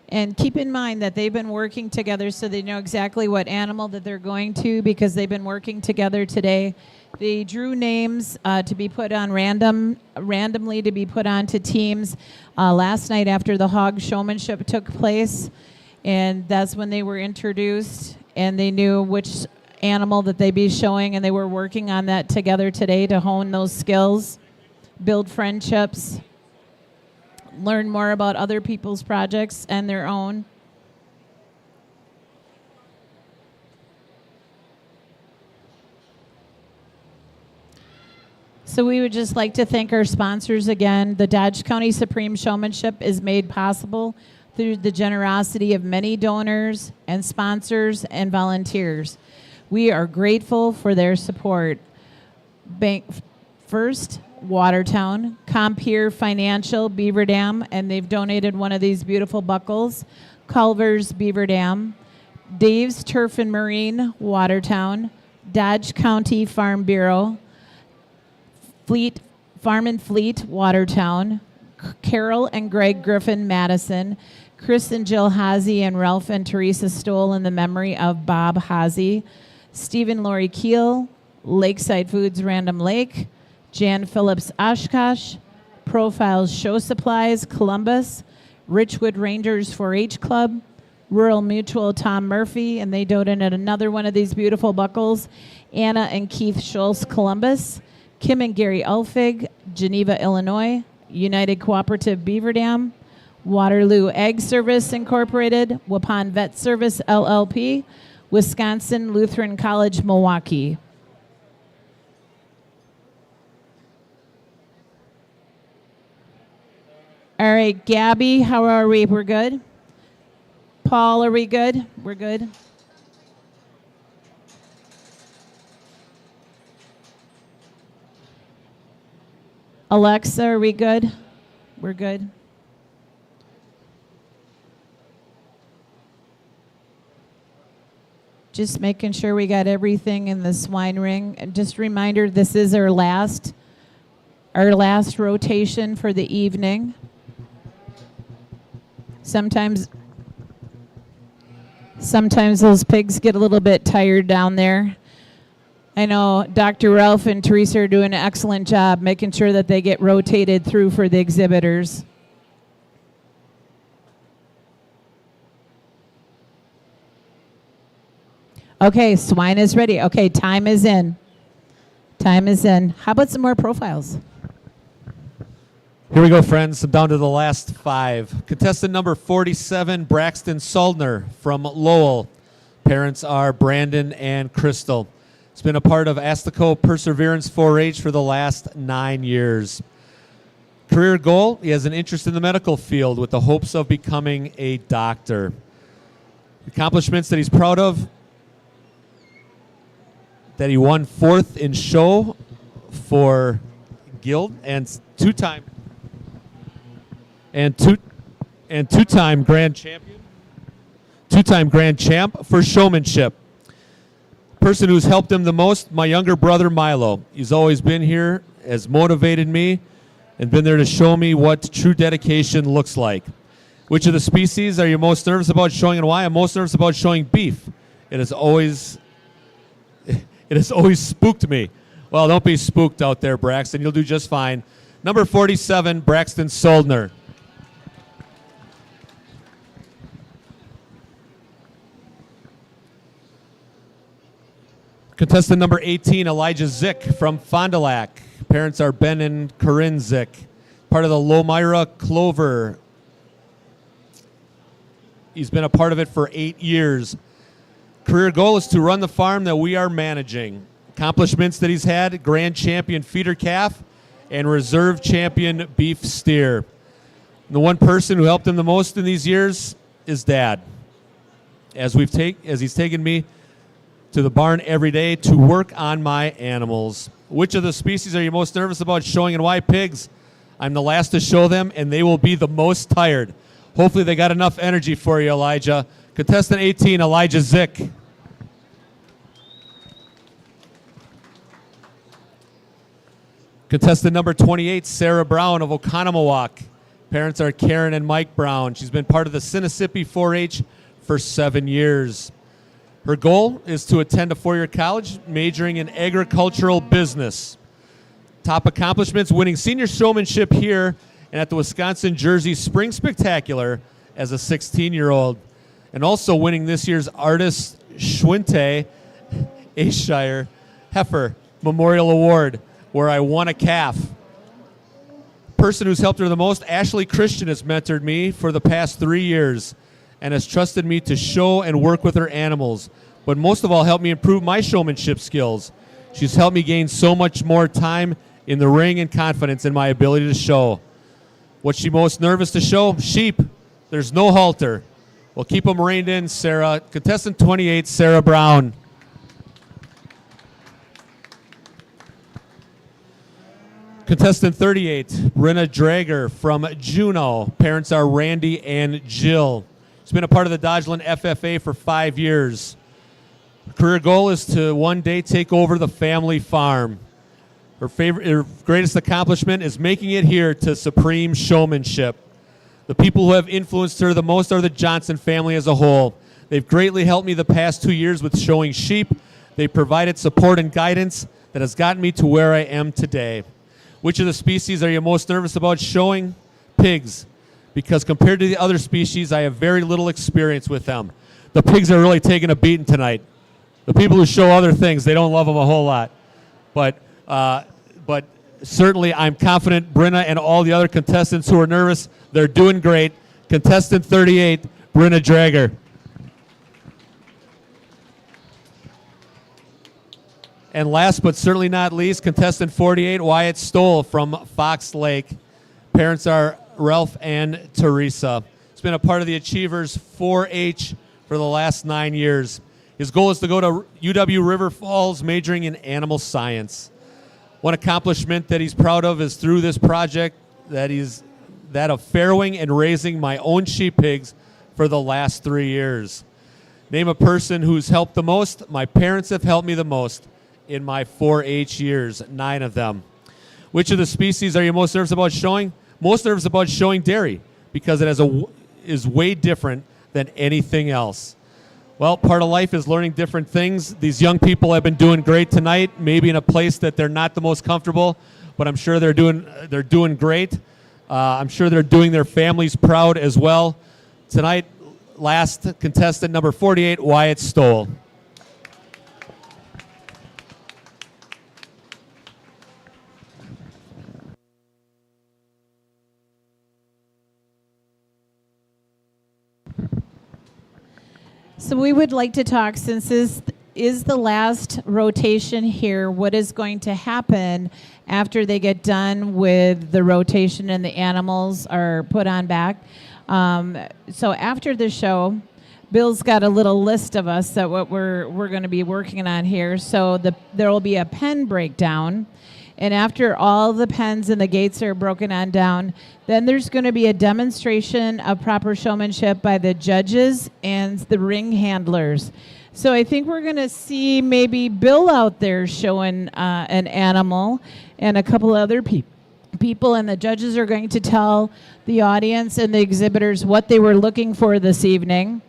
And keep in mind that they've been working together so they know exactly what animal that they're going to, because they've been working together today. They drew names to be put on randomly to be put onto teams last night after the hog showmanship took place. And that's when they were introduced, and they knew which animal that they'd be showing, and they were working on that together today to hone those skills, build friendships, learn more about other people's projects and their own. So we would just like to thank our sponsors again. The Dodge County Supreme Showmanship is made possible through the generosity of many donors and sponsors and volunteers. We are grateful for their support. First, Watertown, Compeer Financial, Beaver Dam, and they've donated one of these beautiful buckles. Culver's, Beaver Dam, Dave's Turf and Marine, Watertown, Dodge County Farm Bureau, Farm and Fleet, Watertown, Carol and Greg Griffin, Madison, Chris and Jill Hazy, and Ralph and Teresa Stoll in the memory of Bob Hazy, Stephen Laurie Keel, Lakeside Foods Random Lake, Jan Phillips Oshkosh, Profiles Show Supplies, Columbus, Richwood Rangers 4-H Club, Rural Mutual Tom Murphy, and they donated another one of these beautiful buckles, Anna and Keith Schultz, Columbus, Kim and Gary Elfig, Geneva, Illinois, United Cooperative Beaver Dam, Waterloo Ag Service Incorporated, Waupun Vet Service LLP, Wisconsin Lutheran College, Milwaukee. All right, Gabby, how are we? We're good? Paul, are we good? We're good. Alexa, are we good? We're good. Just making sure we got everything in the swine ring. And just a reminder, this is our last rotation for the evening. Sometimes those pigs get a little bit tired down there. I know Dr. Ralph and Teresa are doing an excellent job making sure that they get rotated through for the exhibitors. Okay, swine is ready. Okay, time is in. Time is in. How about some more profiles? Here we go, friends. I'm down to the last 5. Contestant number 47, Braxton Suldner from Lowell. Parents are Brandon and Crystal. He's been a part of Astico Perseverance 4-H for the last 9 years. Career goal, he has an interest in the medical field with the hopes of becoming a doctor. Accomplishments that he's proud of, that he won 4th in show for Guild and two-time grand champion. Two-time grand champ for Showmanship. Person who's helped him the most, my younger brother Milo. He's always been here, has motivated me, and been there to show me what true dedication looks like. Which of the species are you most nervous about showing and why? I'm most nervous about showing beef. It has always spooked me. Well, don't be spooked out there, Braxton. You'll do just fine. Number 47, Braxton Suldner. Contestant number 18, Elijah Zick from Fond du Lac. Parents are Ben and Corinne Zick. Part of the Lomira Clover. He's been a part of it for 8 years. Career goal is to run the farm that we are managing. Accomplishments that he's had, grand champion feeder calf and reserve champion beef steer. The one person who helped him the most in these years is Dad. As he's taken me to the barn every day to work on my animals. Which of the species are you most nervous about showing and why? Pigs. I'm the last to show them, and they will be the most tired. Hopefully they got enough energy for you, Elijah. Contestant 18, Elijah Zick. Contestant number 28, Sarah Brown of Oconomowoc. Parents are Karen and Mike Brown. She's been part of the Sinisippi 4-H for 7 years. Her goal is to attend a 4-year college, majoring in agricultural business. Top accomplishments, winning senior showmanship here and at the Wisconsin Jersey Spring Spectacular as a 16-year-old. And also winning this year's Artist Schwinte Ayrshire Heifer Memorial Award, where I won a calf. Person who's helped her the most, Ashley Christian, has mentored me for the past 3 years and has trusted me to show and work with her animals, but most of all helped me improve my showmanship skills. She's helped me gain so much more time in the ring and confidence in my ability to show. What's she most nervous to show? Sheep. There's no halter. Well, keep them reined in, Sarah. Contestant 28, Sarah Brown. Contestant 38, Brenna Drager from Juneau. Parents are Randy and Jill. She's been a part of the Dodgeland FFA for 5 years. Her career goal is to one day take over the family farm. Her greatest accomplishment is making it here to Supreme Showmanship. The people who have influenced her the most are the Johnson family as a whole. They've greatly helped me the past 2 years with showing sheep. They provided support and guidance that has gotten me to where I am today. Which of the species are you most nervous about showing? Pigs. Because compared to the other species, I have very little experience with them. The pigs are really taking a beating tonight. The people who show other things, they don't love them a whole lot. But certainly I'm confident Brenna and all the other contestants who are nervous, they're doing great. Contestant 38, Brenna Drager. And last but certainly not least, contestant 48, Wyatt Stoll from Fox Lake. Parents are Ralph and Teresa. He's been a part of the Achievers 4-H for the last 9 years. His goal is to go to UW River Falls, majoring in animal science. One accomplishment that he's proud of is through this project that of farrowing and raising my own sheep pigs for the last 3 years. Name a person who's helped the most. My parents have helped me the most in my 4-H years, 9 of them. Which of the species are you most nervous about showing? Most nervous about showing dairy because it is way different than anything else. Well, part of life is learning different things. These young people have been doing great tonight, maybe in a place that they're not the most comfortable, but I'm sure they're doing great. I'm sure they're doing their families proud as well. Tonight, last contestant, number 48, Wyatt Stoll. So we would like to talk, since this is the last rotation here, what is going to happen after they get done with the rotation and the animals are put on back. So after the show, Bill's got a little list of us that what we're going to be working on here. So there will be a pen breakdown. And after all the pens and the gates are broken on down, then there's going to be a demonstration of proper showmanship by the judges and the ring handlers. So I think we're going to see maybe Bill out there showing an animal and a couple other people, and the judges are going to tell the audience and the exhibitors what they were looking for this evening.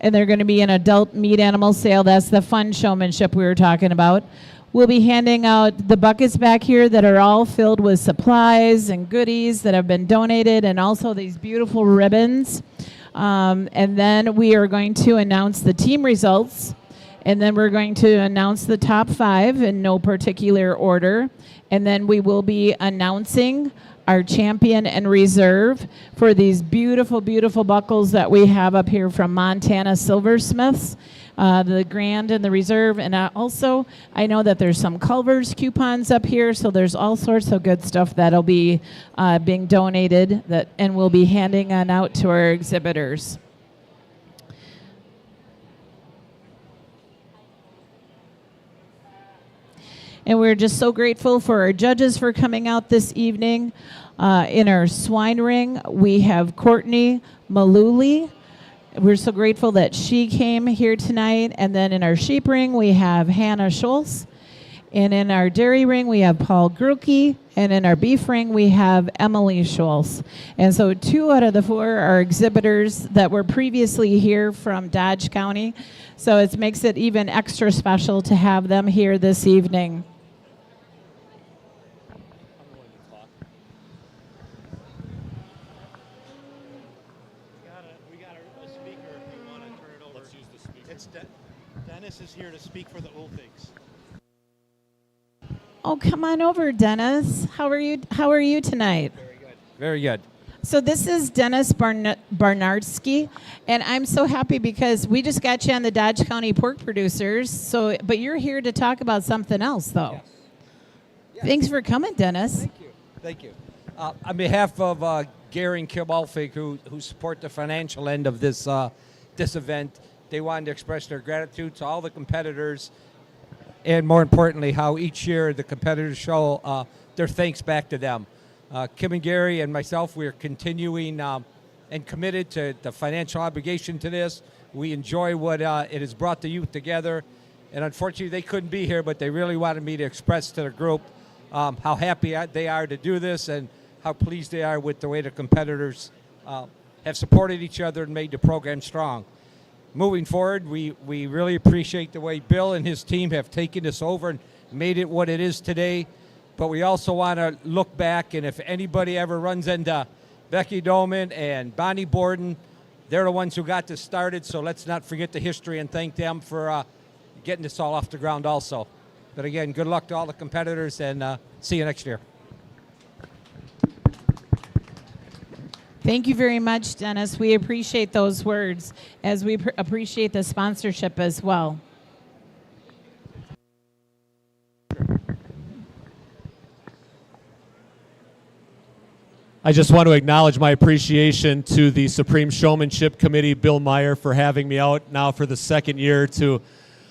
And they're going to be an adult meat animal sale. That's the fun showmanship we were talking about. We'll be handing out the buckets back here that are all filled with supplies and goodies that have been donated, and also these beautiful ribbons. And then we are going to announce the team results, and then we're going to announce the top 5 in no particular order. And then we will be announcing our champion and reserve for these beautiful, beautiful buckles that we have up here from Montana Silversmiths. The Grand and the Reserve, and also I know that there's some Culver's coupons up here, so there's all sorts of good stuff that'll be being donated and we'll be handing on out to our exhibitors. And we're just so grateful for our judges for coming out this evening. In our swine ring, we have Courtney Maluli. We're so grateful that she came here tonight. And then in our sheep ring, we have Hannah Schultz. And in our dairy ring, we have Paul Grulke. And in our beef ring, we have Emily Schultz. And so 2 out of the 4 are exhibitors that were previously here from Dodge County. So it makes it even extra special to have them here this evening. Dennis is here to speak for the Ulfigs. Oh, come on over, Dennis. How are you tonight? Very good. Very good. So this is Dennis Barnardsky, and I'm so happy because we just got you on the Dodge County Pork Producers. So, but you're here to talk about something else, though. Yes. Yes. Thanks for coming, Dennis. Thank you. Thank you. On behalf of Gary and Kim Ulfig, who support the financial end of this event, they wanted to express their gratitude to all the competitors, and more importantly, how each year the competitors show their thanks back to them. Kim and Gary and myself, we are continuing and committed to the financial obligation to this. We enjoy what it has brought the youth together, and unfortunately they couldn't be here, but they really wanted me to express to the group how happy they are to do this and how pleased they are with the way the competitors have supported each other and made the program strong. Moving forward, we really appreciate the way Bill and his team have taken this over and made it what it is today. But we also want to look back, and if anybody ever runs into Becky Doman and Bonnie Borden, they're the ones who got this started, so let's not forget the history and thank them for getting this all off the ground also. But again, good luck to all the competitors, and see you next year. Thank you very much, Dennis. We appreciate those words, as we appreciate the sponsorship as well. I just want to acknowledge my appreciation to the Supreme Showmanship Committee, Bill Meyer, for having me out now for the 2nd year to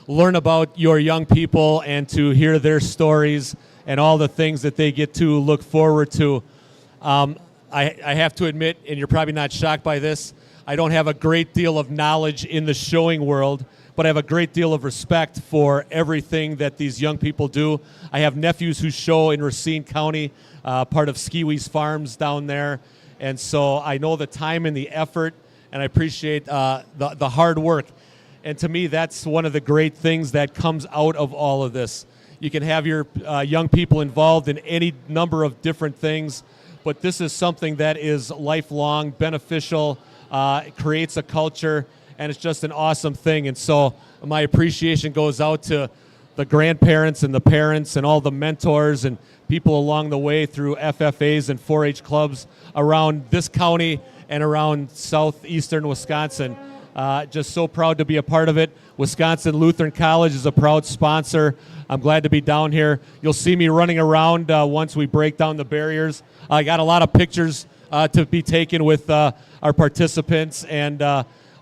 learn about your young people and to hear their stories and all the things that they get to look forward to. I have to admit, and you're probably not shocked by this, I don't have a great deal of knowledge in the showing world, but I have a great deal of respect for everything that these young people do. I have nephews who show in Racine County, part of Skiwees Farms down there, and so I know the time and the effort, and I appreciate the hard work. And to me, that's one of the great things that comes out of all of this. You can have your young people involved in any number of different things, but this is something that is lifelong, beneficial, creates a culture, and it's just an awesome thing. And so my appreciation goes out to the grandparents and the parents and all the mentors and people along the way through FFAs and 4-H clubs around this county and around southeastern Wisconsin. Just so proud to be a part of it. Wisconsin Lutheran College is a proud sponsor. I'm glad to be down here. You'll see me running around once we break down the barriers. I got a lot of pictures to be taken with our participants and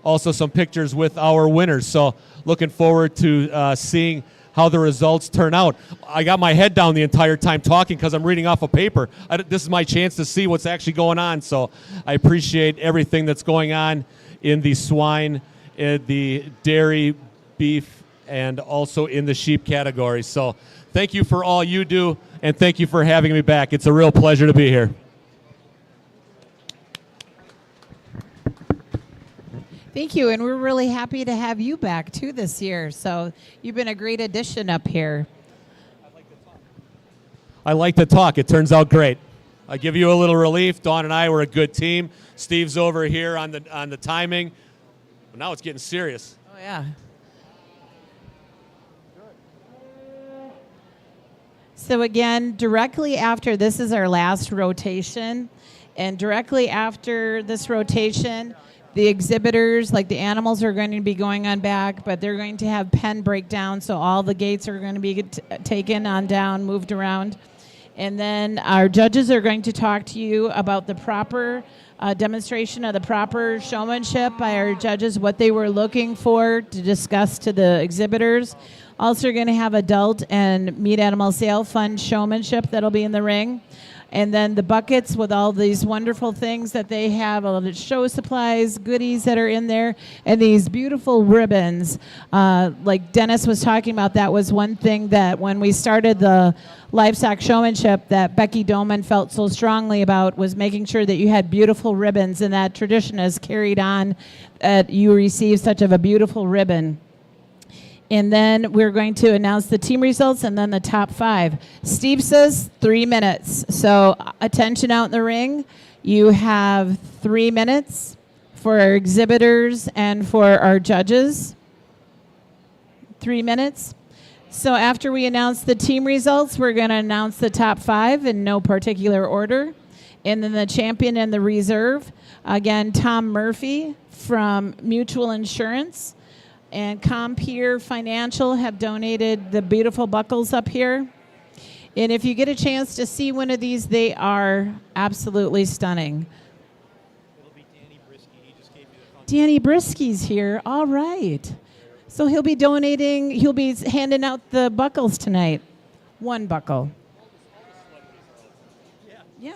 also some pictures with our winners. So looking forward to seeing how the results turn out. I got my head down the entire time talking because I'm reading off a paper. This is my chance to see what's actually going on. So I appreciate everything that's going on in the swine, in the dairy, beef, and also in the sheep category. So thank you for all you do, and thank you for having me back. It's a real pleasure to be here. Thank you, and we're really happy to have you back too this year. So you've been a great addition up here. I like to talk. It turns out great. I give you a little relief. Dawn and I were a good team. Steve's over here on the timing. But now it's getting serious. Oh yeah. So again, directly after this is our last rotation, and directly after this rotation, the exhibitors, like the animals, are going to be going on back, but they're going to have pen breakdown, so all the gates are going to be taken on down, moved around. And then our judges are going to talk to you about the proper demonstration of the proper showmanship by our judges, what they were looking for to discuss to the exhibitors. Also, going to have adult and meat animal sale fun showmanship that'll be in the ring. And then the buckets with all these wonderful things that they have, all the show supplies, goodies that are in there, and these beautiful ribbons. Like Dennis was talking about, that was one thing that when we started the livestock showmanship that Becky Doman felt so strongly about, was making sure that you had beautiful ribbons, and that tradition has carried on, that you receive such of a beautiful ribbon. And then we're going to announce the team results and then the top 5. Steve says 3 minutes. So attention out in the ring. You have 3 minutes for our exhibitors and for our judges. 3 minutes. So after we announce the team results, we're going to announce the top 5 in no particular order. And then the champion and the reserve. Again, Tom Murphy from Mutual Insurance and Compeer Financial have donated the beautiful buckles up here. And if you get a chance to see one of these, they are absolutely stunning. It'll be Danny Brisky. He just gave me the fun. Danny Brisky's here. All right. So he'll be donating, he'll be handing out the buckles tonight. 1 buckle. Yeah.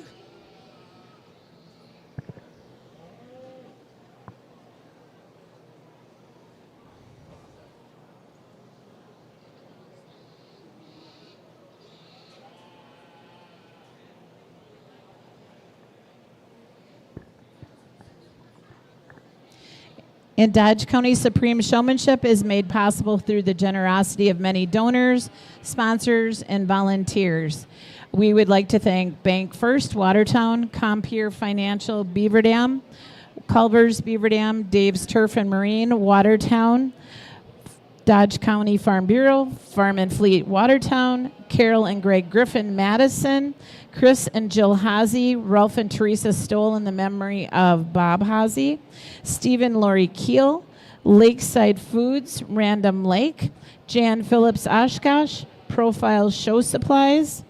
And Dodge County Supreme Showmanship is made possible through the generosity of many donors, sponsors, and volunteers. We would like to thank Bank First, Watertown, Compeer Financial, Beaver Dam, Culver's Beaver Dam, Dave's Turf and Marine, Watertown, Dodge County Farm Bureau, Farm and Fleet, Watertown, Carol and Greg Griffin, Madison, Chris and Jill Hazy, Ralph and Teresa Stoll in the memory of Bob Hazy, Stephen Laurie Keel, Lakeside Foods, Random Lake, Jan Phillips Oshkosh, Profile Show Supplies,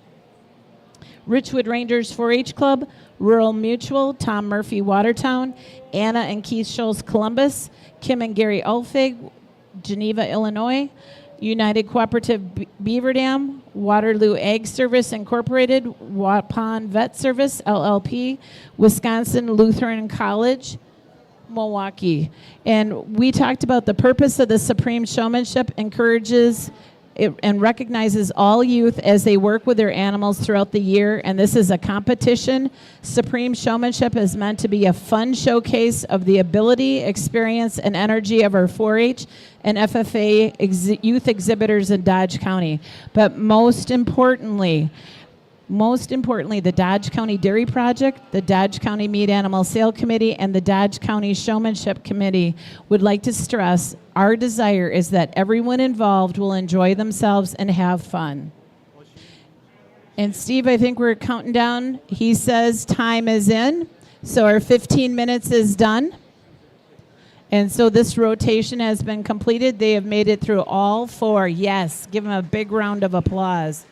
Richwood Rangers 4-H Club, Rural Mutual, Tom Murphy, Watertown, Anna and Keith Scholes, Columbus, Kim and Gary Ulfig, Geneva, Illinois, United Cooperative Beaver Dam, Waterloo Ag Service Incorporated, Waupun Vet Service LLP, Wisconsin Lutheran College, Milwaukee. And we talked about the purpose of the Supreme Showmanship encourages it and recognizes all youth as they work with their animals throughout the year, and this is a competition. Supreme Showmanship is meant to be a fun showcase of the ability, experience, and energy of our 4-H and FFA youth exhibitors in Dodge County. But most importantly, the Dodge County Dairy Project, the Dodge County Meat Animal Sale Committee, and the Dodge County Showmanship Committee would like to stress our desire is that everyone involved will enjoy themselves and have fun. And Steve, I think we're counting down. He says time is in, so our 15 minutes is done. And so this rotation has been completed. They have made it through all 4. Yes, give them a big round of applause.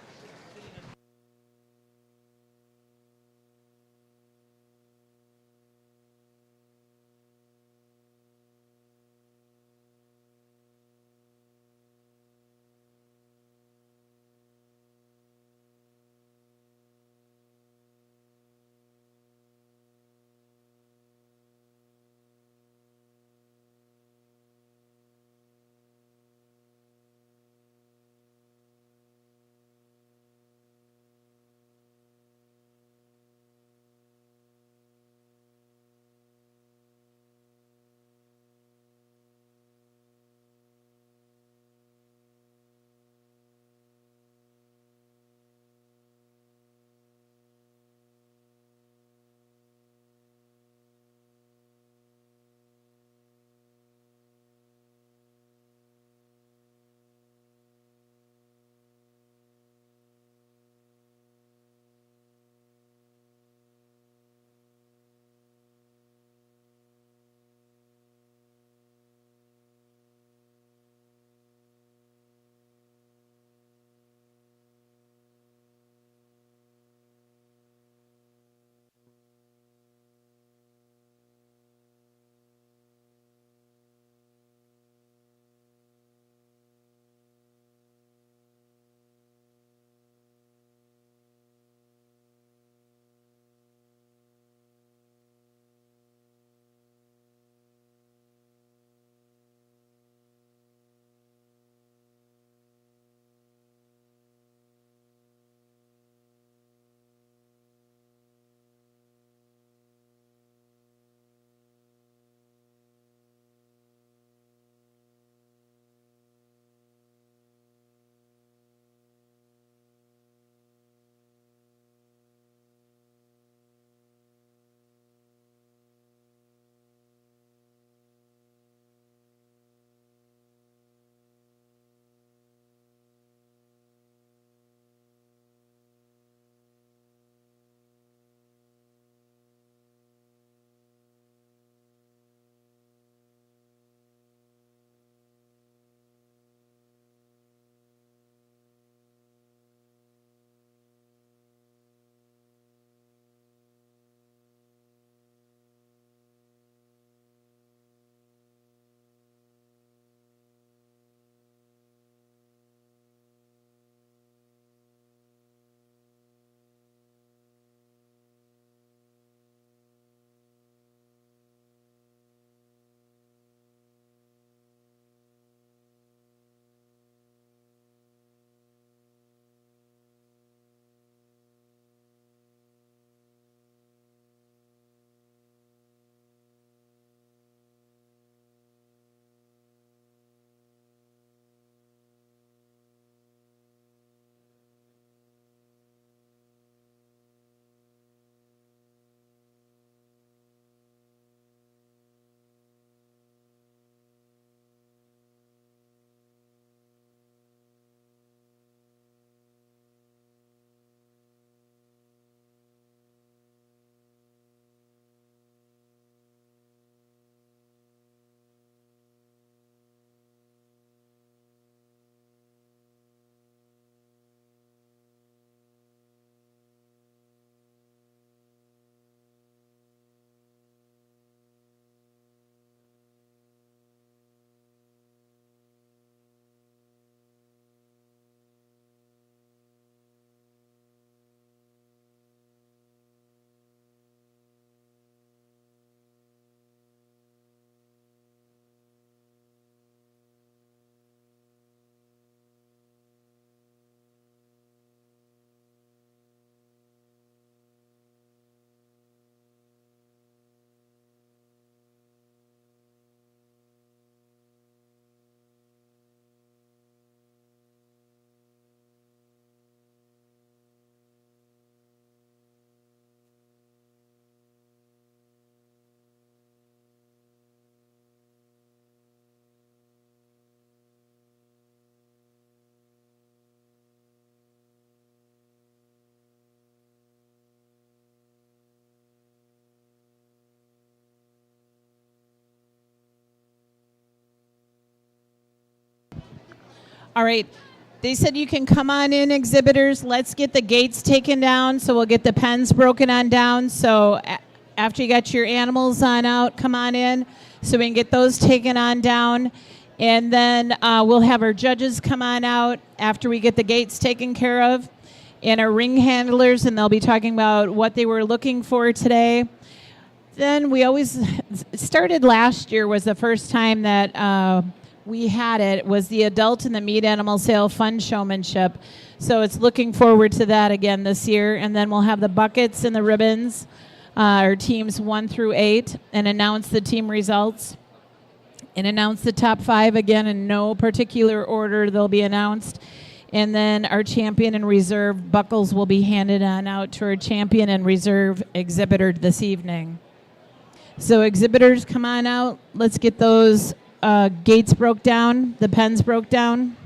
All right. They said you can come on in, exhibitors. Let's get the gates taken down. So we'll get the pens broken on down. So after you got your animals on out, come on in so we can get those taken on down. And then we'll have our judges come on out after we get the gates taken care of, and our ring handlers, and they'll be talking about what they were looking for today. Then we always started last year was the first time that we had it, was the Adult and the Meat Animal Sale Fun Showmanship. So it's looking forward to that again this year. And then we'll have the buckets and the ribbons, our teams 1 through 8, and announce the team results. And announce the top 5 again in no particular order. They'll be announced. And then our champion and reserve buckles will be handed on out to our champion and reserve exhibitor this evening. So exhibitors, come on out. Let's get those gates broke down, the pens broke down.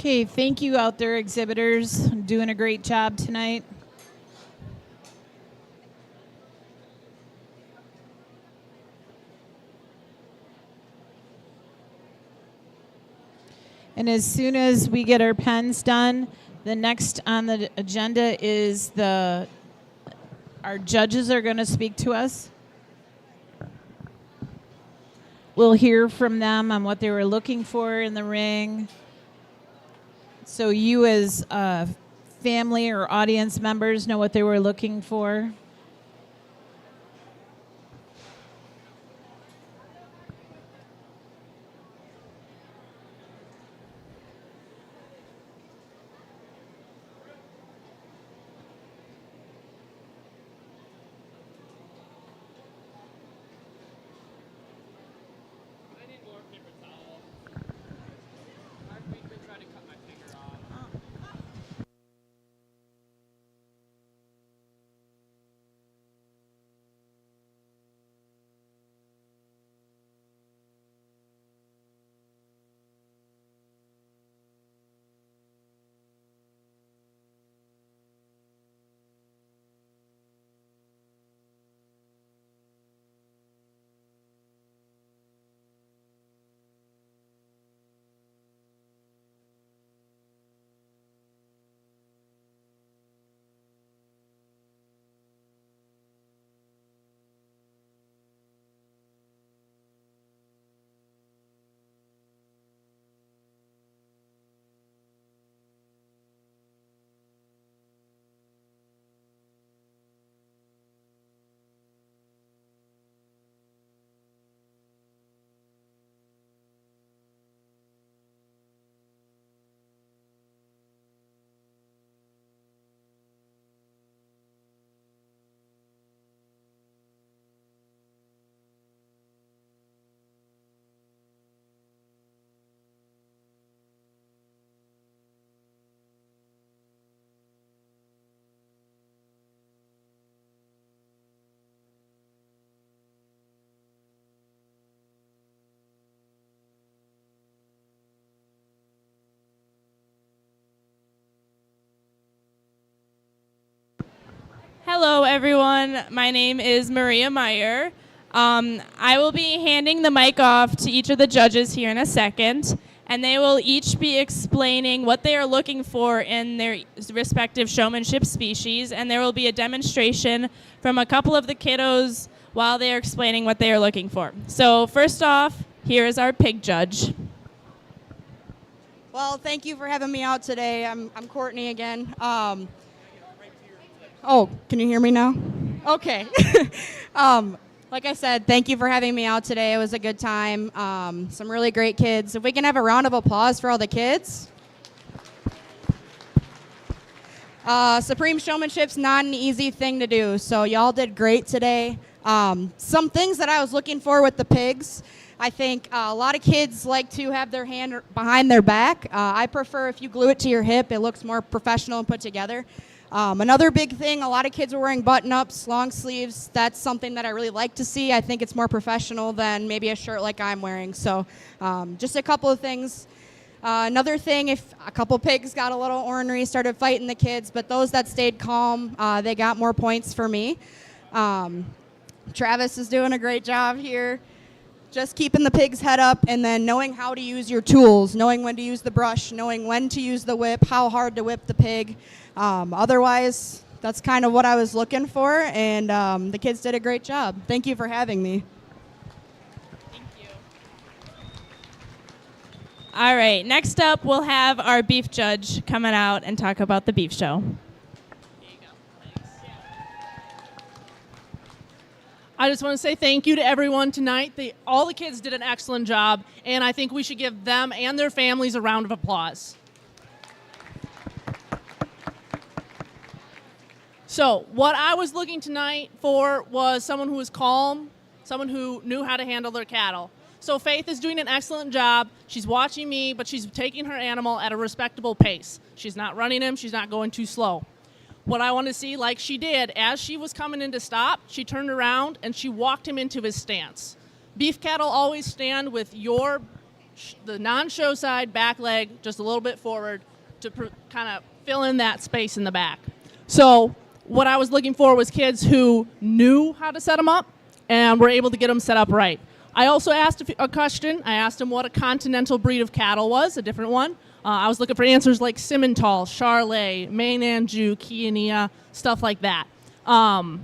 Okay, thank you out there, exhibitors. Doing a great job tonight. And as soon as we get our pens done, the next on the agenda is our judges are going to speak to us. We'll hear from them on what they were looking for in the ring. So you as family or audience members know what they were looking for. Hello, everyone. My name is Maria Meyer. I will be handing the mic off to each of the judges here in a second, and they will each be explaining what they are looking for in their respective showmanship species, and there will be a demonstration from a couple of the kiddos while they are explaining what they are looking for. So first off, here is our pig judge. Well, thank you for having me out today. I'm Courtney again. Can you hear me now? Okay. Like I said, thank you for having me out today. It was a good time. Some really great kids. If we can have a round of applause for all the kids. Supreme Showmanship's not an easy thing to do, so y'all did great today. Some things that I was looking for with the pigs. I think a lot of kids like to have their hand behind their back. I prefer if you glue it to your hip, it looks more professional and put together. Another big thing, a lot of kids are wearing button-ups, long sleeves. That's something that I really like to see. I think it's more professional than maybe a shirt like I'm wearing. So just a couple of things. Another thing, if a couple pigs got a little ornery, started fighting the kids, but those that stayed calm, they got more points for me. Travis is doing a great job here. Just keeping the pig's head up and then knowing how to use your tools, knowing when to use the brush, knowing when to use the whip, how hard to whip the pig. Otherwise, that's kind of what I was looking for, and the kids did a great job. Thank you for having me. Thank you. All right, next up we'll have our beef judge coming out and talk about the beef show. I just want to say thank you to everyone tonight. All the kids did an excellent job, and I think we should give them and their families a round of applause. So what I was looking tonight for was someone who was calm, someone who knew how to handle their cattle. So Faith is doing an excellent job. She's watching me, but she's taking her animal at a respectable pace. She's not running him. She's not going too slow. What I want to see, like she did, as she was coming in to stop, she turned around and she walked him into his stance. Beef cattle always stand with the non-show side back leg just a little bit forward to kind of fill in that space in the back. So what I was looking for was kids who knew how to set them up and were able to get them set up right. I also asked a question. I asked him what a continental breed of cattle was, a different one. I was looking for answers like Simmental, Charolais, Maine Anjou, Chiania, stuff like that. I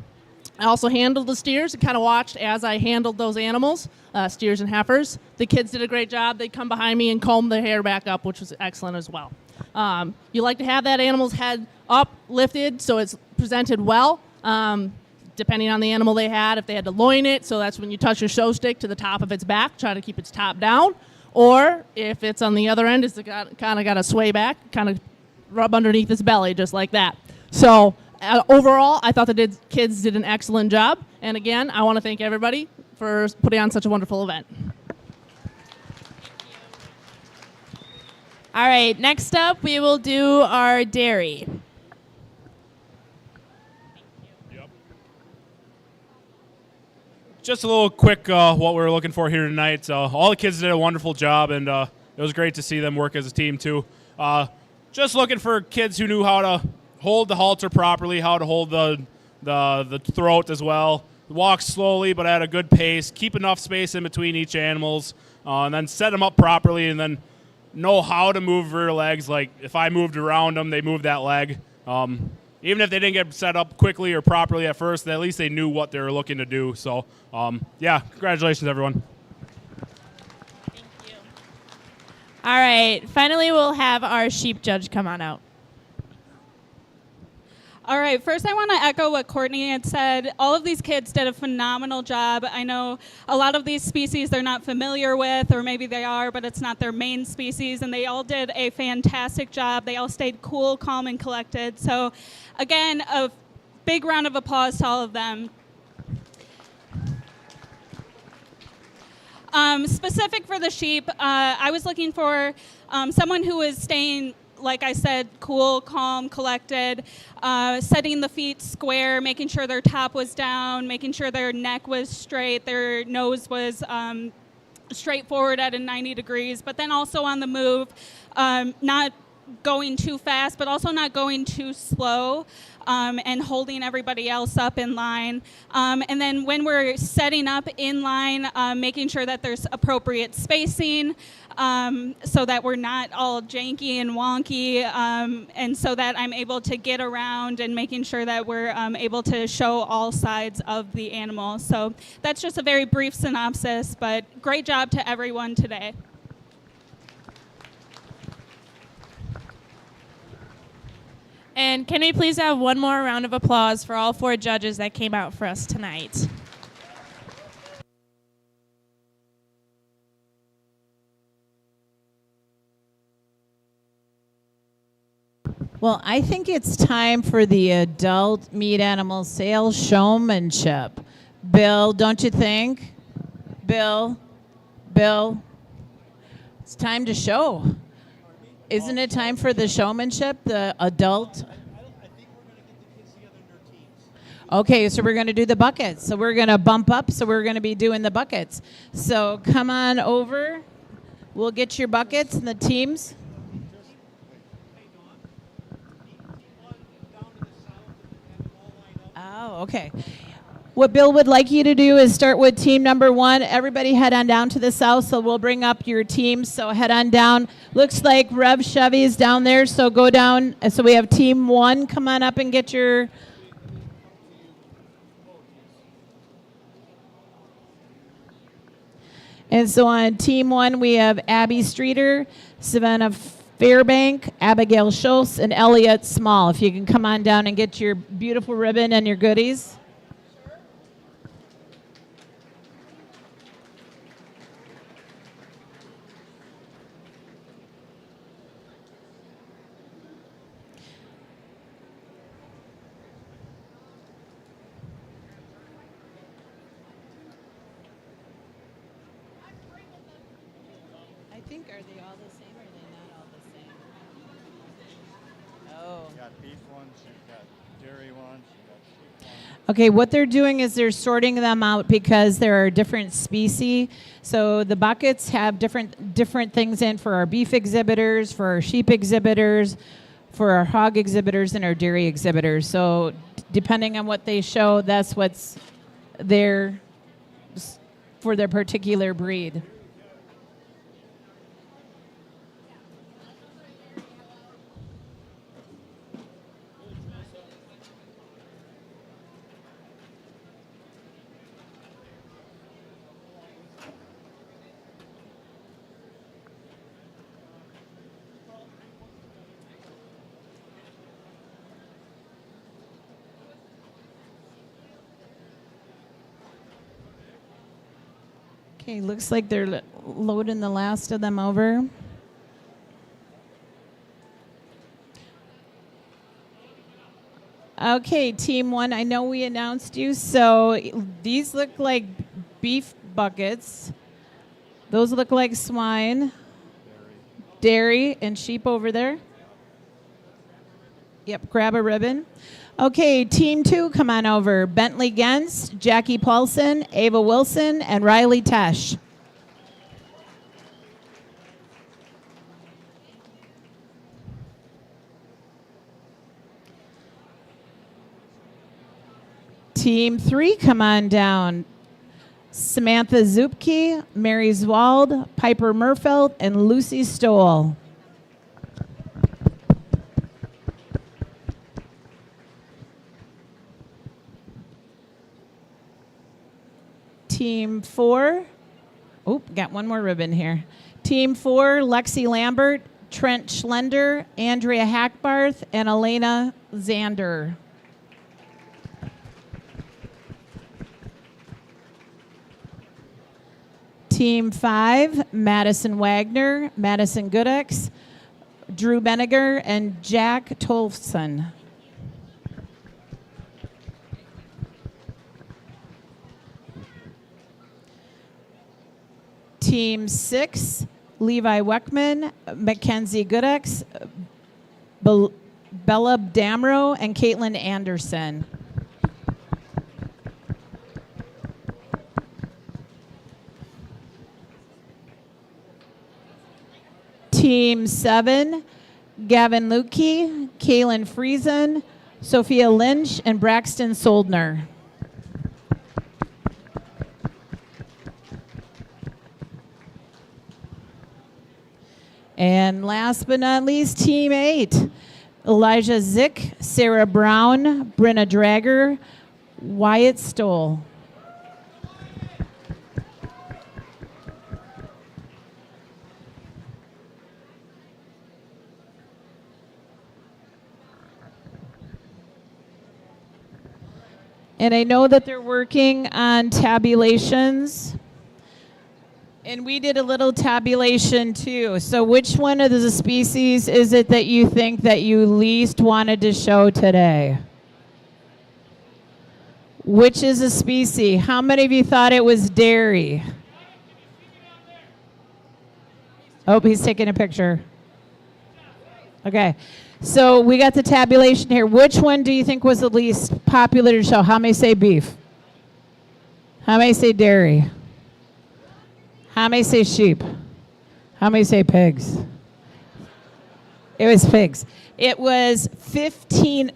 also handled the steers and kind of watched as I handled those animals, steers and heifers. The kids did a great job. They'd come behind me and comb their hair back up, which was excellent as well. You like to have that animal's head up, lifted, so it's presented well, depending on the animal they had. If they had to loin it, so that's when you touch your show stick to the top of its back, try to keep its top down. Or if it's on the other end, it's kind of got to sway back, kind of rub underneath its belly, just like that. So overall, I thought the kids did an excellent job. And again, I want to thank everybody for putting on such a wonderful event. All right, next up we will do our dairy. Just a little quick what we're looking for here tonight. All the kids did a wonderful job, and it was great to see them work as a team too. Just looking for kids who knew how to hold the halter properly, how to hold the throat as well. Walk slowly but at a good pace, keep enough space in between each animals, and then set them up properly, and then know how to move rear legs. Like if I moved around them, they moved that leg. Even if they didn't get set up quickly or properly at first, at least they knew what they were looking to do. So, yeah, congratulations, everyone. Thank you. All right, finally we'll have our sheep judge come on out. All right, first I want to echo what Courtney had said. All of these kids did a phenomenal job. I know a lot of these species they're not familiar with, or maybe they are, but it's not their main species, and they all did a fantastic job. They all stayed cool, calm, and collected. So, again, a big round of applause to all of them. Specific for the sheep, I was looking for someone who was staying, like I said, cool, calm, collected, setting the feet square, making sure their top was down, making sure their neck was straight, their nose was straight forward at a 90 degrees, but then also on the move, not going too fast, but also not going too slow, and holding everybody else up in line. And then when we're setting up in line, making sure that there's appropriate spacing, so that we're not all janky and wonky, and so that I'm able to get around and making sure that we're able to show all sides of the animal. So that's just a very brief synopsis, but great job to everyone today. And can we please have one more round of applause for all 4 judges that came out for us tonight? Well, I think it's time for the adult meat animal sales showmanship. Bill, don't you think? Bill, it's time to show. Isn't it time for the showmanship, the adult? Okay, so we're going to do the buckets. So we're going to bump up, so we're going to be doing the buckets. So come on over. We'll get your buckets and the teams. Oh, okay. What Bill would like you to do is start with team number 1. Everybody head on down to the south, so we'll bring up your teams. So head on down. Looks like Rev Chevy is down there, so go down. So we have team 1. Come on up and get your... And so on team 1, we have Abby Streeter, Savannah Fairbank, Abigail Schultz, and Elliot Small. If you can come on down and get your beautiful ribbon and your goodies. I think, are they all the same or are they not all the same? Oh. You got beef ones, you've got dairy ones, you've got sheep ones. Okay, what they're doing is they're sorting them out because there are different species. So the buckets have different things in for our beef exhibitors, for our sheep exhibitors, for our hog exhibitors, and our dairy exhibitors. So depending on what they show, that's what's there for their particular breed. Okay, looks like they're loading the last of them over. Okay, team 1, I know we announced you, so these look like beef buckets. Those look like swine, dairy, and sheep over there. Yep, grab a ribbon. Okay, team 2, come on over. Bentley Gens, Jackie Paulson, Ava Wilson, and Riley Tesh. Team 3, come on down. Samantha Zupke, Mary Zwald, Piper Murfeld, and Lucy Stoll. Team 4, got one more ribbon here. Team 4, Lexi Lambert, Trent Schlender, Andrea Hackbarth, and Elena Zander. Team 5, Madison Wagner, Madison Goodex, Drew Beniger, and Jack Tolfson. Team 6, Levi Weckman, Mackenzie Goodex, Bella Damro, and Caitlin Anderson. Team 7, Gavin Lukey, Kaylin Friesen, Sophia Lynch, and Braxton Soldner. And last but not least, Team 8. Elijah Zick, Sarah Brown, Brenna Drager, Wyatt Stoll. And I know that they're working on tabulations. And we did a little tabulation too. So which one of the species is it that you think that you least wanted to show today? Which is a species? How many of you thought it was dairy? Oh, he's taking a picture. Okay. So we got the tabulation here. Which one do you think was the least popular to show? How many say beef? How many say dairy? How many say sheep? How many say pigs? It was pigs. It was 15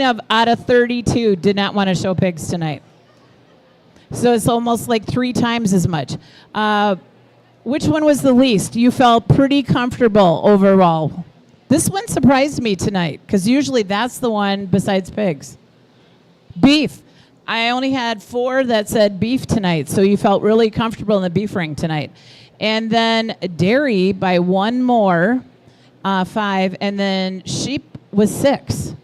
out of 32 did not want to show pigs tonight. So it's almost like 3 times as much. Which one was the least? You felt pretty comfortable overall. This one surprised me tonight because usually that's the one besides pigs. Beef. I only had 4 that said beef tonight, so you felt really comfortable in the beef ring tonight. And then dairy by 1 more, 5, and then sheep was 6.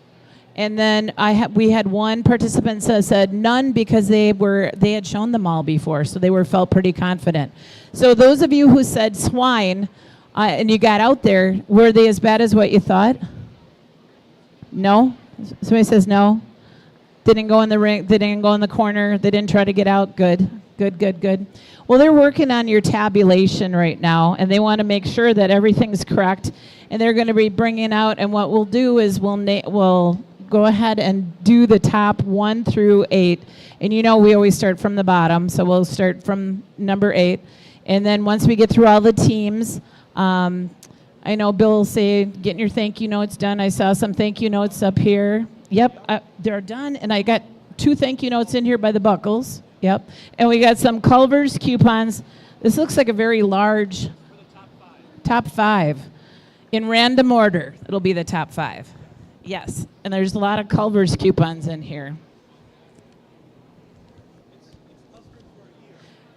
And then we had 1 participant that said none because they had shown them all before, so they felt pretty confident. So those of you who said swine and you got out there, were they as bad as what you thought? No? Somebody says no? Didn't go in the ring, they didn't go in the corner, they didn't try to get out. Good. Well, they're working on your tabulation right now, and they want to make sure that everything's correct. And they're going to be bringing out, and what we'll do is we'll go ahead and do the top 1 through 8. And you know we always start from the bottom, so we'll start from number 8. And then once we get through all the teams, I know Bill will say, getting your thank you notes done. I saw some thank you notes up here. Yep, they're done, and I got 2 thank you notes in here by the Buckles. Yep, and we got some Culver's coupons. This looks like a very large top 5. In random order, it'll be the top 5. Yes, and there's a lot of Culver's coupons in here.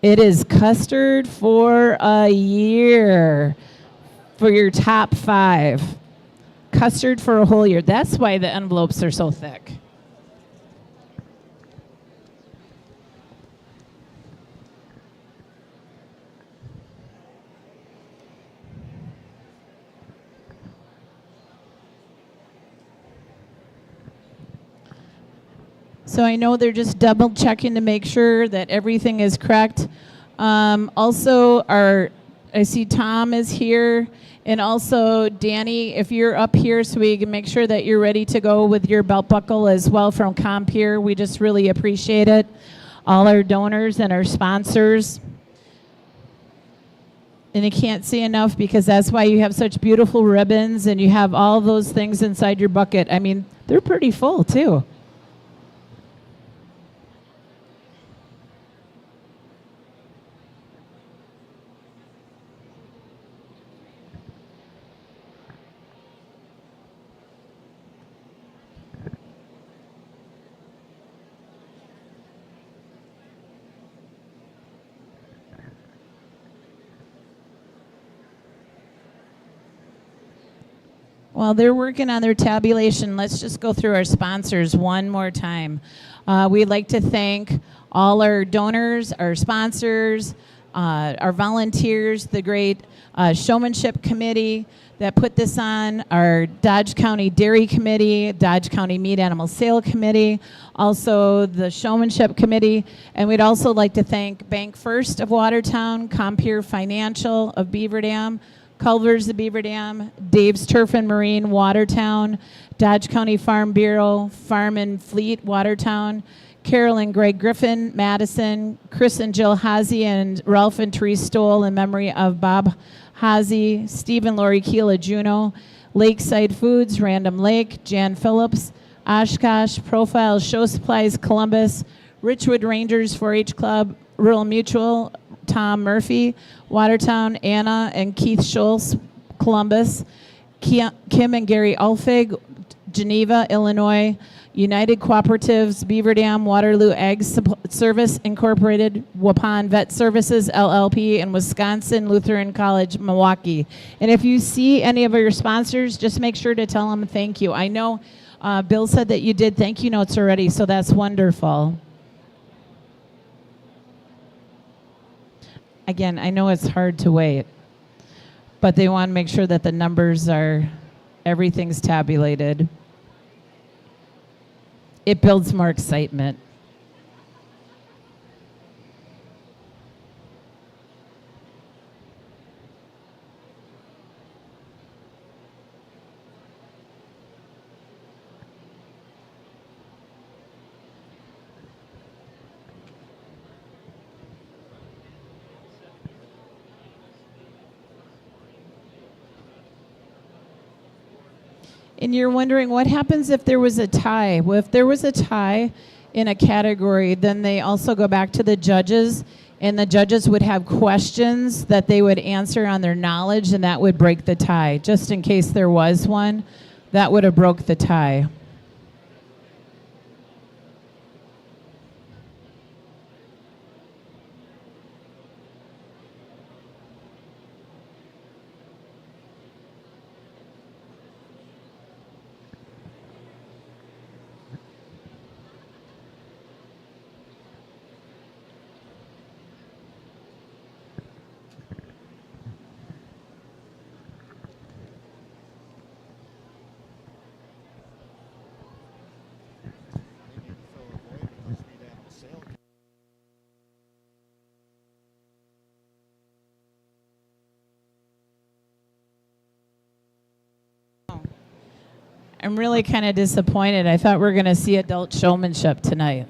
It is custard for a year for your top 5. Custard for a whole year. That's why the envelopes are so thick. So I know they're just double checking to make sure that everything is correct. Also, I see Tom is here. And also, Danny, if you're up here so we can make sure that you're ready to go with your belt buckle as well from Compeer, we just really appreciate it. All our donors and our sponsors. And you can't see enough because that's why you have such beautiful ribbons and you have all those things inside your bucket. I mean, they're pretty full too. While they're working on their tabulation, let's just go through our sponsors one more time. We'd like to thank all our donors, our sponsors, our volunteers, the great Showmanship Committee that put this on, our Dodge County Dairy Committee, Dodge County Meat Animal Sale Committee, also the Showmanship Committee, and we'd also like to thank Bank First of Watertown, Compeer Financial of Beaver Dam, Culver's of Beaver Dam, Dave's Turf and Marine, Watertown, Dodge County Farm Bureau, Farm and Fleet, Watertown, Carol and Greg Griffin, Madison, Chris and Jill Hazy, and Ralph and Therese Stoll in memory of Bob Hazy, Stephen Laurie Keela Juno, Lakeside Foods, Random Lake, Jan Phillips, Oshkosh, Profile Show Supplies, Columbus, Richwood Rangers 4-H Club, Rural Mutual, Tom Murphy, Watertown, Anna and Keith Schultz, Columbus, Kim and Gary Ulfig, Geneva, Illinois, United Cooperatives, Beaver Dam, Waterloo Ag Service Incorporated, Waupun Vet Services LLP, and Wisconsin Lutheran College, Milwaukee. And if you see any of your sponsors, just make sure to tell them thank you. I know Bill said that you did thank you notes already, so that's wonderful. Again, I know it's hard to wait, but they want to make sure that the numbers are, everything's tabulated. It builds more excitement. And you're wondering what happens if there was a tie? Well, if there was a tie in a category, then they also go back to the judges, and the judges would have questions that they would answer on their knowledge, and that would break the tie. Just in case there was one, that would have broke the tie. I'm really kind of disappointed. I thought we were going to see adult showmanship tonight.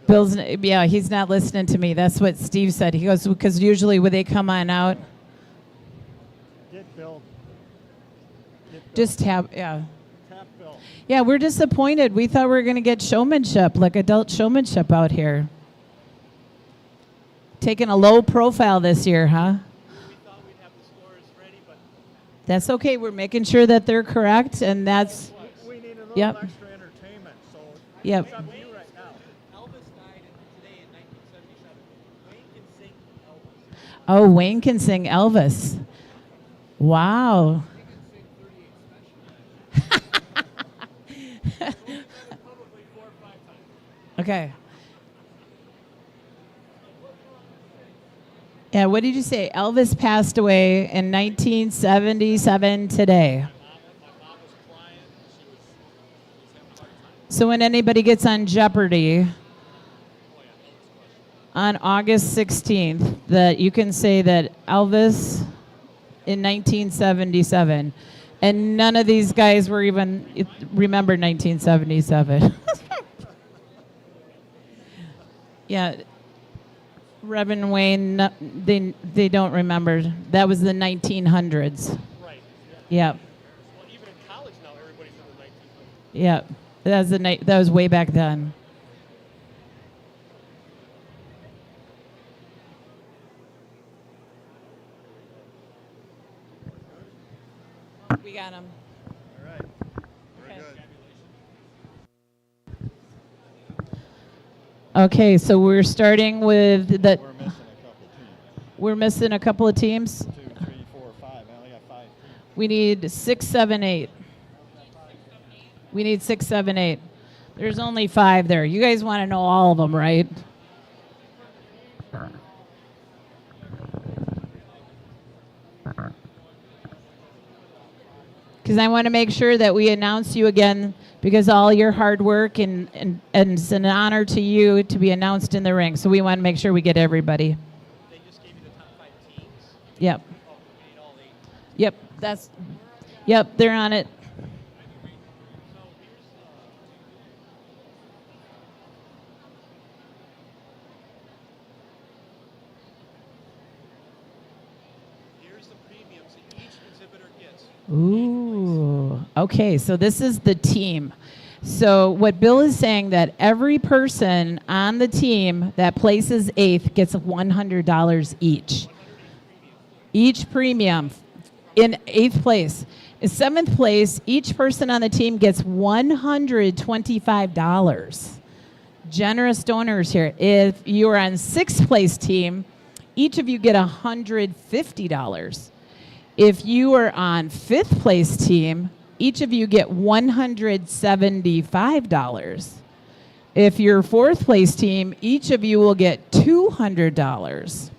Bill's, yeah, he's not listening to me. That's what Steve said. He goes, because usually when they come on out, Get Bill. just tap, yeah. Tap Bill. Yeah, we're disappointed. We thought we were going to get showmanship, like adult showmanship out here. Taking a low profile this year, huh? That's okay. We're making sure that they're correct, and that's. We need a little Yep. extra entertainment, so Yep. it's up to you right now. Elvis died today in 1977. Wayne can sing Elvis. Oh, Wayne can sing Elvis. Wow. Okay. Yeah, what did you say? Elvis passed away in 1977 today. So when anybody gets on Jeopardy on August 16th, that you can say that Elvis in 1977. And none of these guys were even remember 1977. Yeah. Reverend Wayne, they don't remember. That was the 1900s. Right. Yeah. Well, even in college now, everybody's in the 1900s. Yeah. That was way back then. We got him. All right. Very good. Okay, so we're starting with the. We're missing a couple teams. We're missing a couple of teams. 2, 3, 4, 5. I only got 5 teams. We need 6, 7, 8. We need 6, 7, 8. There's only 5 there. You guys want to know all of them, right? Because I want to make sure that we announce you again, because all your hard work and it's an honor to you to be announced in the ring. So we want to make sure we get everybody. They just gave you the top 5 teams. Yep. Oh, we need all 8. Yep. Yep. They're on it. the premiums that each exhibitor gets? Ooh. Okay, so this is the team. So what Bill is saying that every person on the team that places eighth gets $100 each. Each premium in eighth place. In seventh place, each person on the team gets $125. Generous donors here. If you are on sixth place team, each of you get $150. If you are on fifth place team, each of you get $175. If you're fourth place team, each of you will get $200.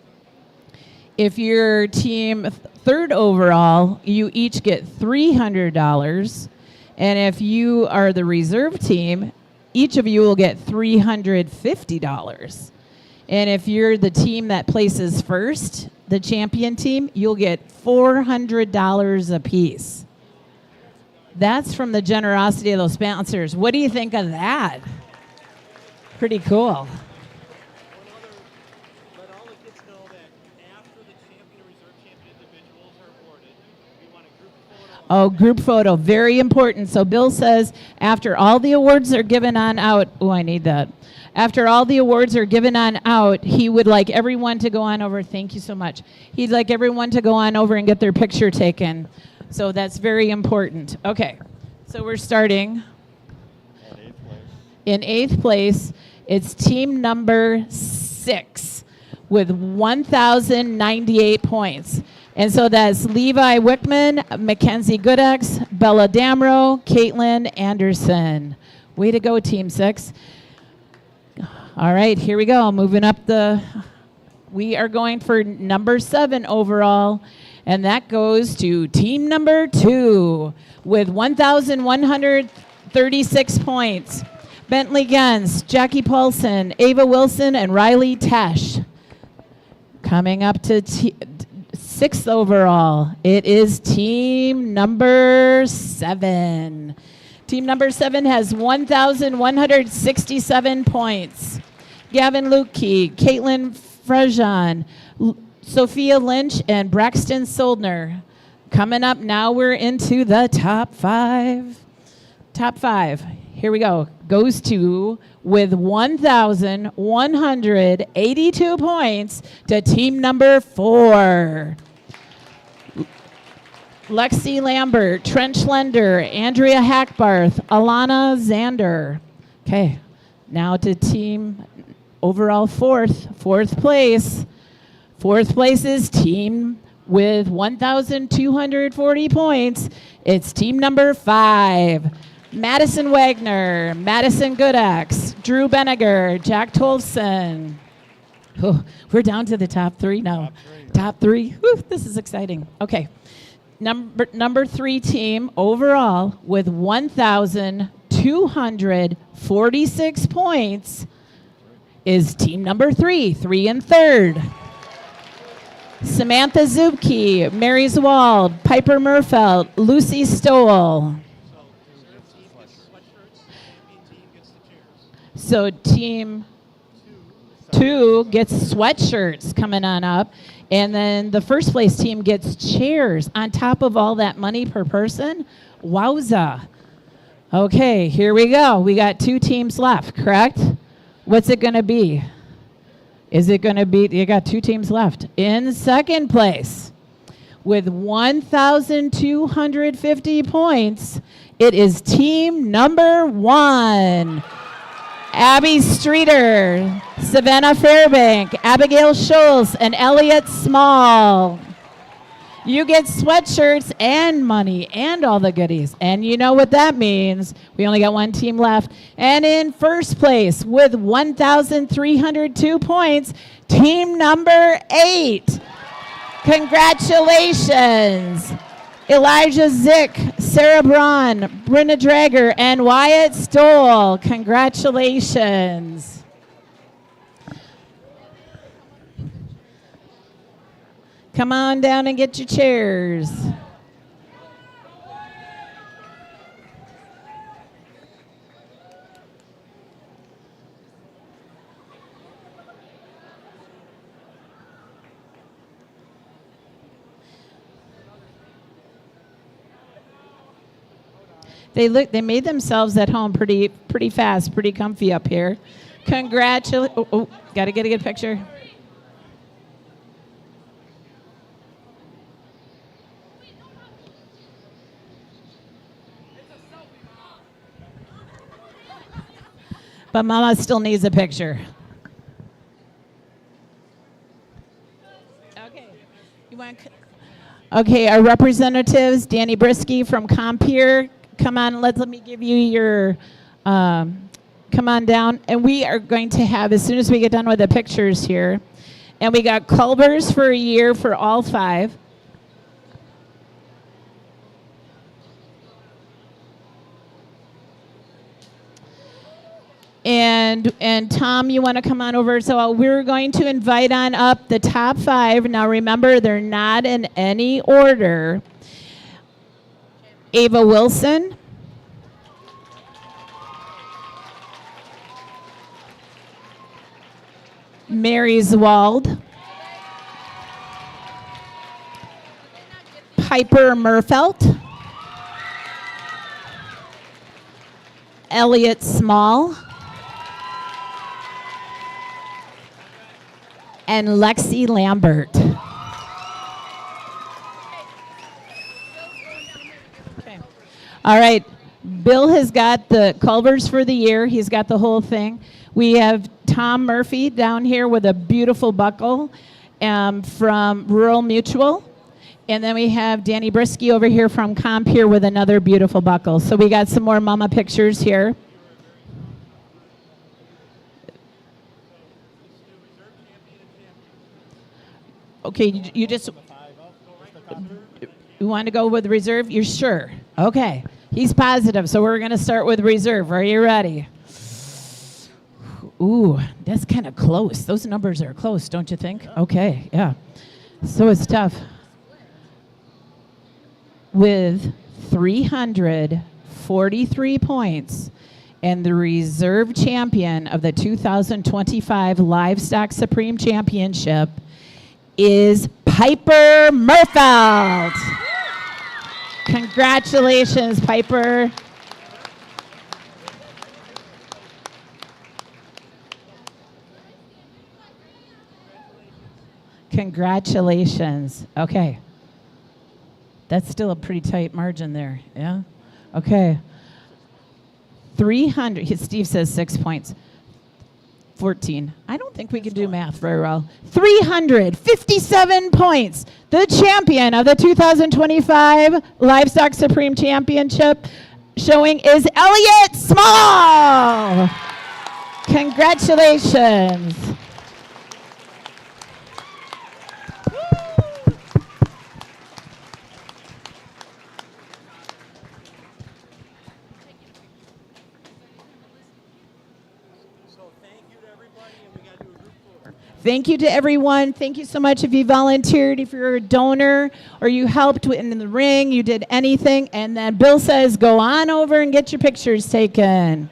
If you're team third overall, you each get $300. And if you are the reserve team, each of you will get $350. And if you're the team that places first, the champion team, you'll get $400 apiece. That's from the generosity of those sponsors. What do you think of that? Pretty cool. Let all the kids know that after the champion and reserve champion individuals are awarded, we want a group photo. Oh, group photo, very important. So Bill says after all the awards are given on out, oh, I need that. After all the awards are given on out, he would like everyone to go on over. Thank you so much. He'd like everyone to go on over and get their picture taken. So that's very important. Okay, so we're starting. At 8th place. In eighth place, it's team number 6 with 1,098 points. And so that's Levi Wickman, Mackenzie Goodex, Bella Damro, Caitlin Anderson. Way to go, Team 6. All right, here we go. Moving up we are going for number 7 overall, and that goes to team number 2 with 1,136 points. Bentley Gens, Jackie Paulson, Ava Wilson, and Riley Tesh. Coming up to 6th overall, it is team number 7. Team number 7 has 1,167 points. Gavin Lukey, Caitlin Frejan, Sophia Lynch, and Braxton Soldner. Coming up now, we're into the top 5. Top 5. Here we go. Goes to, with 1,182 points, to team number 4. Lexi Lambert, Trent Schlender, Andrea Hackbarth, Alana Zander. Okay, now to team overall fourth place. Fourth place is team with 1,240 points. It's team number 5. Madison Wagner, Madison Goodax, Drew Benniger, Jack Tolson. Oh, we're down to the top 3 now. Top 3. Whew, this is exciting. Okay. Number 3 team overall with 1,246 points is team number 3 and 3rd. Samantha Zubke, Mary Zwald, Piper Murfeld, Lucy Stoll. So team 2 gets sweatshirts coming on up. And then the first place team gets chairs on top of all that money per person. Wowza. Okay, here we go. We got 2 teams left, correct? What's it going to be? Is it going to be, you got 2 teams left. In second place, with 1,250 points, it is team number 1. Abby Streeter, Savannah Fairbank, Abigail Schultz, and Elliot Small. You get sweatshirts and money and all the goodies. And you know what that means. We only got 1 team left. And in first place with 1,302 points, team number 8. Congratulations. Elijah Zick, Sarah Braun, Brenda Drager, and Wyatt Stoll. Congratulations. Come on down and get your chairs. They made themselves at home pretty fast, pretty comfy up here. Congratulations. Oh, got to get a good picture. But Mama still needs a picture. Okay. Okay, our representatives, Danny Brisky from Compeer, come on, let me give you your, come on down. And we are going to have, as soon as we get done with the pictures here, and we got Culvers for a year for all 5. And Tom, you want to come on over? So we're going to invite on up the top 5. Now remember, they're not in any order. Ava Wilson. Mary Zwald. Piper Murfelt. Elliot Small. And Lexi Lambert. Okay. All right. Bill has got the Culvers for the year. He's got the whole thing. We have Tom Murphy down here with a beautiful buckle from Rural Mutual. And then we have Danny Brisky over here from Compeer with another beautiful buckle. So we got some more mama pictures here. Okay, you just, you want to go with reserve? You're sure? Okay. He's positive, so we're going to start with reserve. Are you ready? Ooh, that's kind of close. Those numbers are close, don't you think? Okay, yeah. So it's tough. With 343 points and the reserve champion of the 2025 Livestock Supreme Championship is Piper Murfeld. Congratulations, Piper. Congratulations. Okay. That's still a pretty tight margin there, yeah? Okay. 300, Steve says 6 points. 14. I don't think we can do math very well. 357 points. The champion of the 2025 Livestock Supreme Championship showing is Elliot Small. Congratulations. Thank you to everyone. Thank you so much if you volunteered, if you're a donor, or you helped in the ring, you did anything. And then Bill says, go on over and get your pictures taken.